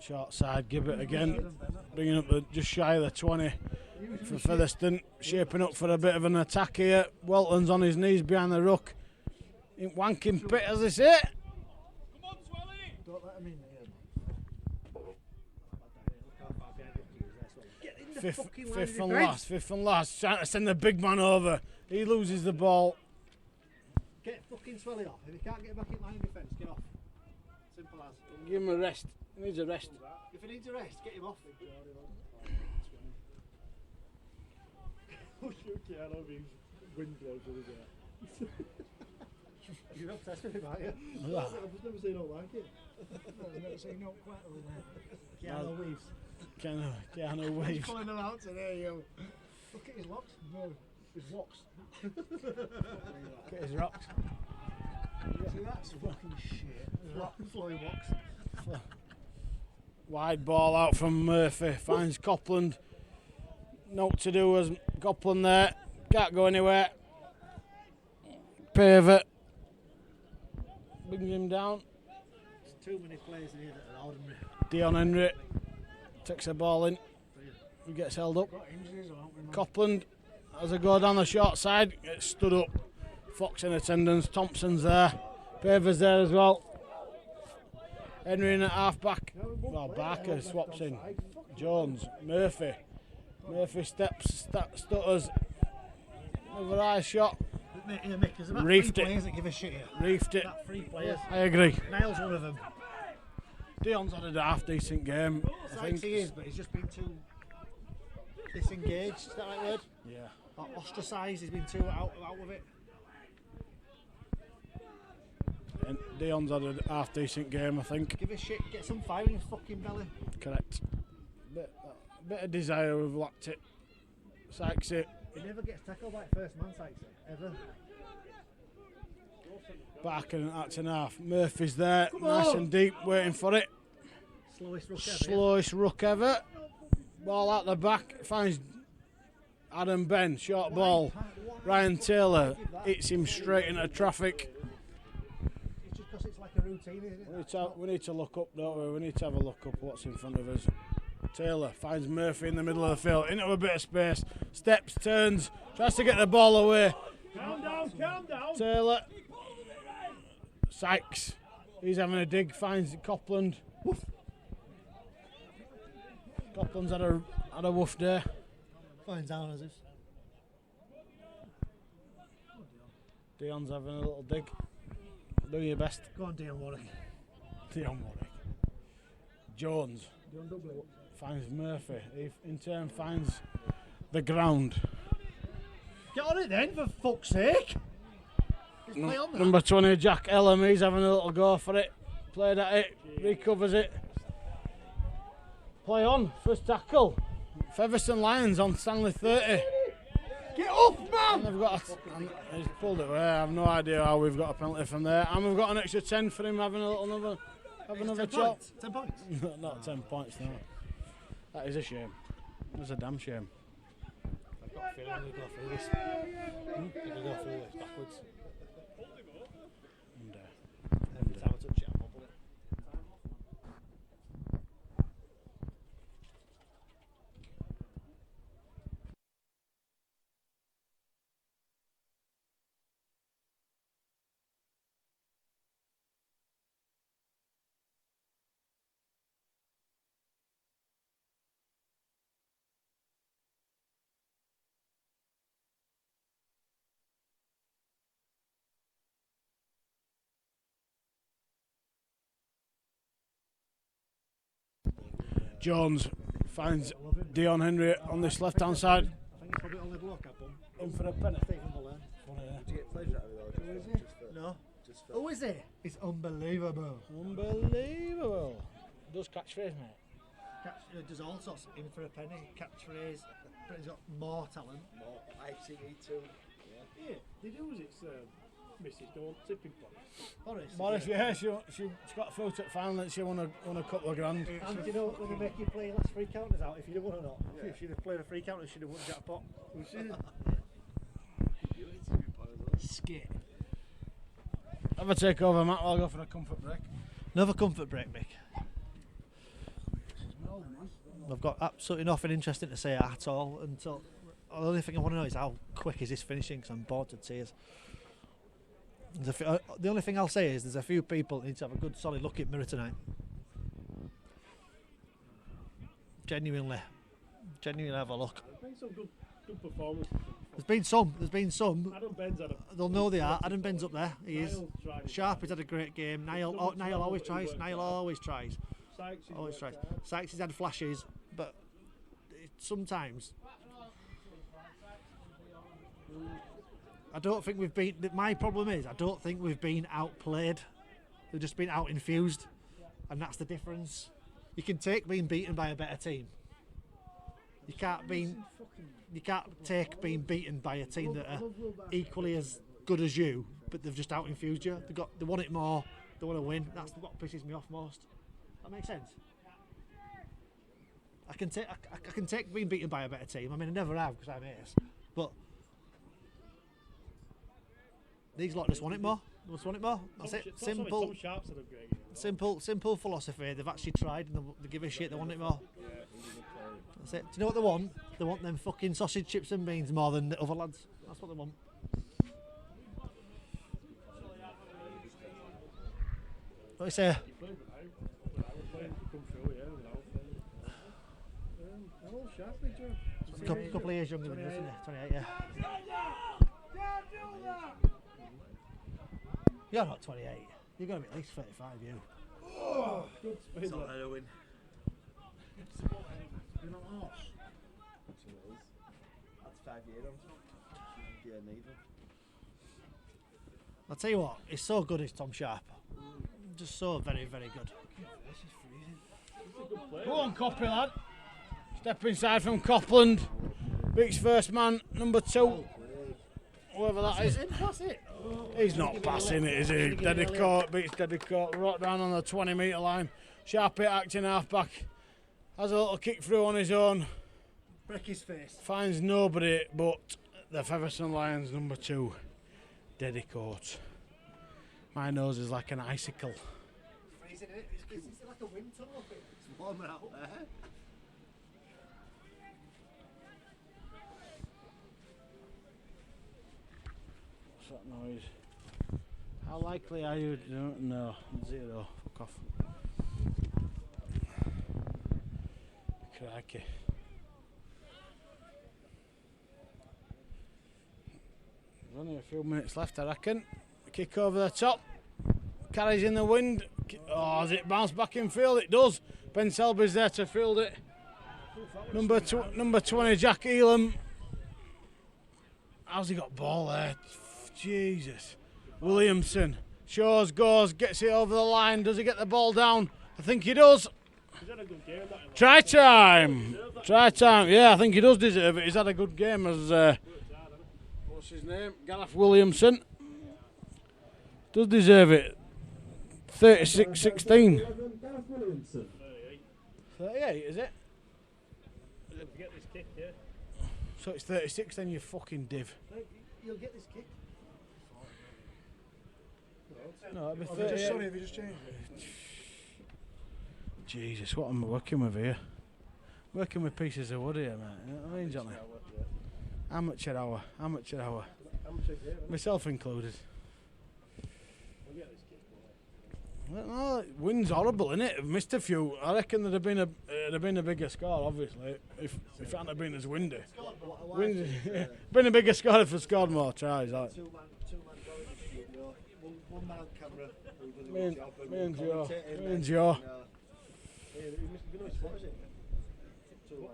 Short side, Gibbert again. Bringing up just shy of the 20 for Featherstone. Shaping up for a bit of an attack here. Welton's on his knees behind the ruck. In wanking pit, as they say. Don't let him in here. Fifth and last. Trying to send the big man over. He loses the ball. Get fucking Swelly off. If you can't get back in line of defence, get off. Simple as. Give him a rest. He needs a rest. If he needs a rest, get him off. Oh, shoot, yeah, I know these wind blows over there. You're obsessed with him, aren't you? I've just never seen all like it. I've never seen no quite over there. Keanu Reeves. Keanu He's Reeves. pulling them out today, yo. Look at his locks. No, his locks. Get his rocks. See, that's fucking shit. Flowing locks. Wide ball out from Murphy. Finds Copland. Note to do as Copland there. Can't go anywhere. Pivot. Brings him down. There's too many players in here that are ordinary. Dion Henry takes the ball in. He gets held up. Got injuries or haven't we, man? Copland as they go down the short side. Gets stood up. Fox in attendance. Thompson's there. Paver's there as well. Henry in at half back. Well, Barker swaps in. Jones. Murphy. Murphy steps, stutters. Another eye shot. Mick, there's about Reefed three it. players that give a shit here. Reefed it. About 3 players. I agree. Niall's one of them. Dion's had a half decent game. I Sykes think he is, but he's just been too disengaged. Is that the right word? Yeah. Or ostracised. He's been too out of it. And Dion's had a half decent game, I think. Give a shit. Get some fire in your fucking belly. Correct. Bit of desire, we've lacked it. Sykes it. He never gets tackled like first man, Sykes, ever. Back and that's an half. Murphy's there, nice and deep, waiting for it. Slowest ruck ever. Slowest ruck ever. Ball out the back, finds Adam Ben, short ball. Ryan Taylor hits him straight into traffic. It's just because it's like a routine, isn't it? We need to look up, don't we? We need to have a look up what's in front of us. Taylor finds Murphy in the middle of the field, into a bit of space, steps, turns, tries to get the ball away. Calm down. Taylor. Sykes. He's having a dig, finds Copland. Copland's had a woof there. Finds down as if. Dion's having a little dig. Do your best. Go on, Dion Warwick. Dion Warwick. Jones finds Murphy. He in turn finds the ground. Get on it then, for fuck's sake. Just play on that. Number 20, Jack Ellum, he's having a little go for it. Played at it, recovers it. Play on, first tackle. Featherstone Lions on Stanley 30. Get up, man! And they've got he's pulled it away. I have no idea how we've got a penalty from there. And we've got an extra 10 for him having a little another chop. 10 points. Not 10 points, no. That is a shame. That's a damn shame. I've got a feeling we'll go through this. We'll go through this backwards. And, Every time I touch it, I'm wobbling. Jones finds Dion Henry on this left hand side. I think it's probably only block I've done. In for a penalty. Stephen Mullane. Did you get pleasure out of it? Who is it? No. Who is it? It's unbelievable. Unbelievable. Does catchphrase, mate. Does all sorts. In for a penny, catchphrase. But he's got more talent. More ICE too. Yeah, they do as it's Mrs. Don't tipping point. Morris, yeah, she's got through to the final and she won a couple of grand. And you know when they make you play last free counters out, if you'd have won or not? Yeah. If she'd have played a free counter, she'd have won jackpot. Skit. Have a take over, Matt. I'll go for a comfort break. Another comfort break, Mick. I've got absolutely nothing interesting to say at all until the only thing I want to know is how quick is this finishing, because I'm bored to tears. The only thing I'll say is there's a few people that need to have a good solid look at mirror tonight. Genuinely have a look. I think some good performances from There's been some. Adam Ben's had a They'll know they are. Adam Ben's up there. He is. Niall tried it. Sharp has had a great game. Niall always tries. Niall always tries. Sykes is Always worked tries. hard. Sykes has had flashes, but sometimes I don't think we've been. My problem is I don't think we've been outplayed. We've just been out infused, and that's the difference. You can take being beaten by a better team. You can't take being beaten by a team that are equally as good as you, but they've just out infused you. They want it more. They want to win. That's what pisses me off most. That makes sense. I can take being beaten by a better team. I mean, I never have because I'm ace. But these lot just want it more. They just want it more. That's it. Simple. Tom Sharp's had a great game. Simple philosophy. They've actually tried and they give a shit. They want it more. That's it. Do you know what they want? They want them fucking sausage, chips and beans more than the other lads. That's what they want. What do you say? Couple of years younger than us, isn't it? 28, yeah. You're not 28. You're going to be at least 35, you. Oh, good spin. It's not Owen. You're not horse. That's 5 years on. Yeah, neither. I'll tell you what, he's so good, is Tom Sharp. Just so very, very good. Go on, Coppy, lad. Step inside from Copland. Beats first man, number 2. Whoever that is. That's it. He's not passing it, is he? Dedicoat beats Dedicoat. Right down on the 20-metre line. Sharp hit acting half-back. Has a little kick through on his own. Break his face. Finds nobody but the Featherstone Lions, number 2. Dedicoat. My nose is like an icicle. Freezing it. It's like a wind tunnel. It's warmer out there. What's that noise? How likely are you? No, 0. Fuck off. Crikey. There's only a few minutes left, I reckon. Kick over the top. Carries in the wind. Oh, has it bounced back in field? It does. Ben Selby's there to field it. Number 20, Jack Elam. How's he got ball there? Jesus. Williamson. Shows, goes, gets it over the line. Does he get the ball down? I think he does. He's had a good game, that Try time. Try time. Yeah, I think he does deserve it. He's had a good game as what's his name? Gareth Williamson. Does deserve it. 36-16. Gareth Williamson. 38, is it? Get this kick, yeah. So it's 36 then, you fucking div. You'll get this kick. No, it'll be Have you 38. have you just changed it? Jesus, what am I working with here? Working with pieces of wood here, mate. You know what I mean, Johnny? Amateur hour. Amateur game, Myself included. we'll get this kick. Well, wind's horrible, innit? I've missed a few. I reckon there'd have been a bigger score, obviously, if it hadn't have been as windy. Been a bigger score if it scored more tries. Like. Two man going in the studio. One man on camera. Me and Joe. Me and Joe. What is it? Two-man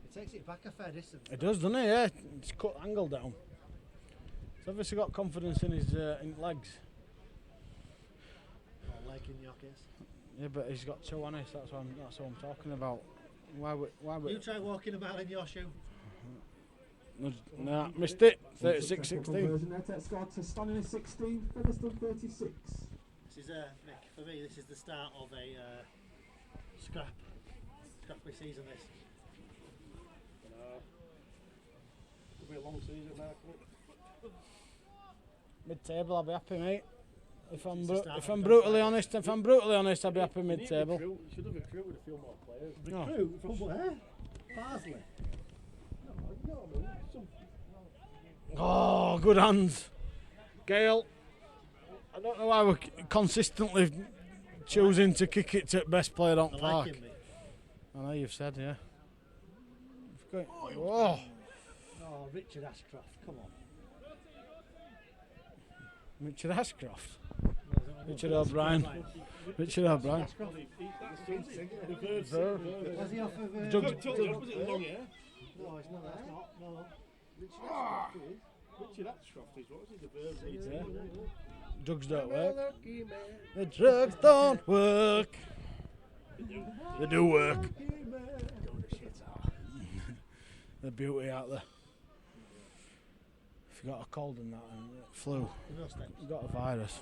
It takes it back a fair distance. It does, doesn't it? Yeah, it's cut the angle down. He's obviously got confidence in his legs. Or leg in your case. Yeah, but he's got 2 on us. That's what I'm talking about. Why would You try walking about in your shoe. Nah, missed it. Successful 36-16. conversion there takes score to Stanningley 16, Featherstone 36. This is Nick. For me, this is the start of a scrappy season. This. It'll be a long season now. Mid-table, I'll be happy, mate. If I'm It's the start if of I'm the brutally campaign. honest, I'll be happy mid-table. You should have recruited a few more players. No. Recruit from where? Barnsley. Oh, good hands, Gale. I don't know why we're consistently choosing to kick it to best player on I park. like him, mate. I know you've said, yeah. Going. Oh, Oh, Richard Ashcroft, come on. Richard Ashcroft. Richard O'Brien. Richard O'Brien. Was he off of... Doug's, Was it long hair? No, it's not that. No. Richard Ashcroft is, what was he, the verb leader? drugs don't work. The drugs don't work. They do work. The beauty out there. If you got a cold and that and flu, you got a virus.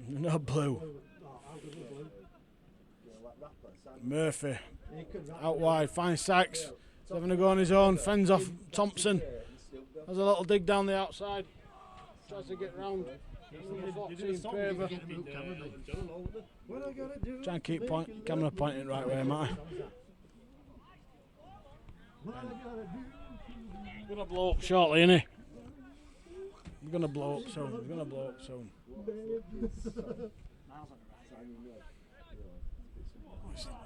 No blue. Murphy out wide, finds Sykes. He's having a go on his own. Fends off Thompson. Has a little dig down the outside. Tries to get round. Try and keep camera pointing right way, Matt. Gonna blow up shortly, innit? He's gonna blow up soon. He's gonna blow up soon.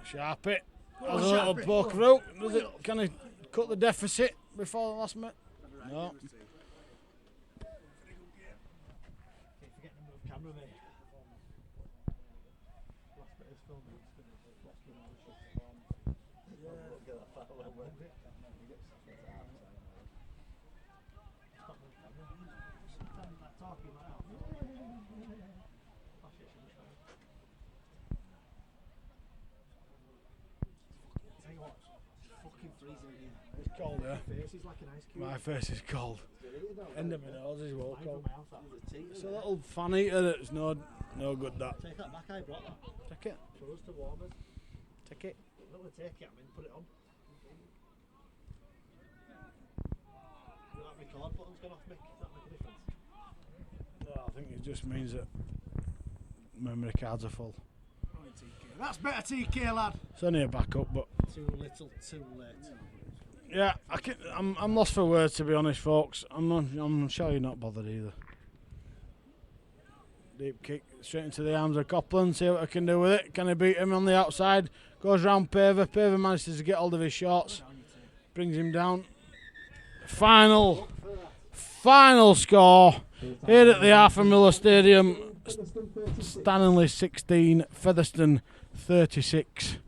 Sharp it. Has a little poke through. Does it? Can he cut the deficit before the last minute? No. It's cold, yeah. My face is cold. End of my nose is well cold. It's a little fan eater that's no good, that. Take that back, I brought that. Take it. For us to warm us. Take it. I'm not going to take it, I mean, put it on. That record button's gone off, Mick. Does that make a difference? No, I think it just means that memory cards are full. That's better TK, lad. It's only a backup, but Too little, too late. yeah, I'm lost for words, to be honest, folks. I'm sure you're not bothered either. Deep kick straight into the arms of Copland. See what I can do with it. Can he beat him on the outside? Goes round Paver. Paver manages to get hold of his shorts. Brings him down. Final score here at the Arthur Miller Stadium. Stanningley 16, Featherstone 36.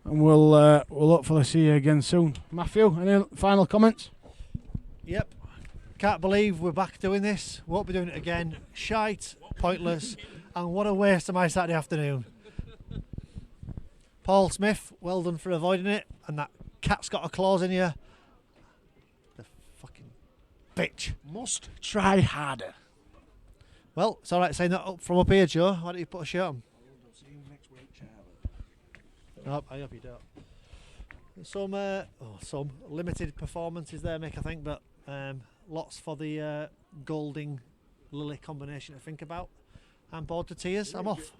And we'll hopefully see you again soon. Matthew, any final comments? Yep. Can't believe we're back doing this. Won't be doing it again. Shite, pointless, and what a waste of my Saturday afternoon. Paul Smith, well done for avoiding it. And that cat's got a claws in you. The fucking bitch. Must try harder. Well, it's alright saying that from up here, Joe. Why don't you put a shirt on? Nope, I hope you don't. Some limited performances there, Mick, I think, but lots for the Golding Lily combination to think about. I'm bored to tears. I'm off.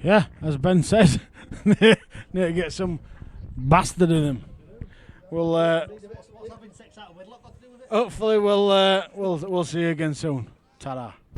Yeah, as Ben says, need to get some bastard in him. Hopefully we'll see you again soon. Ta-da.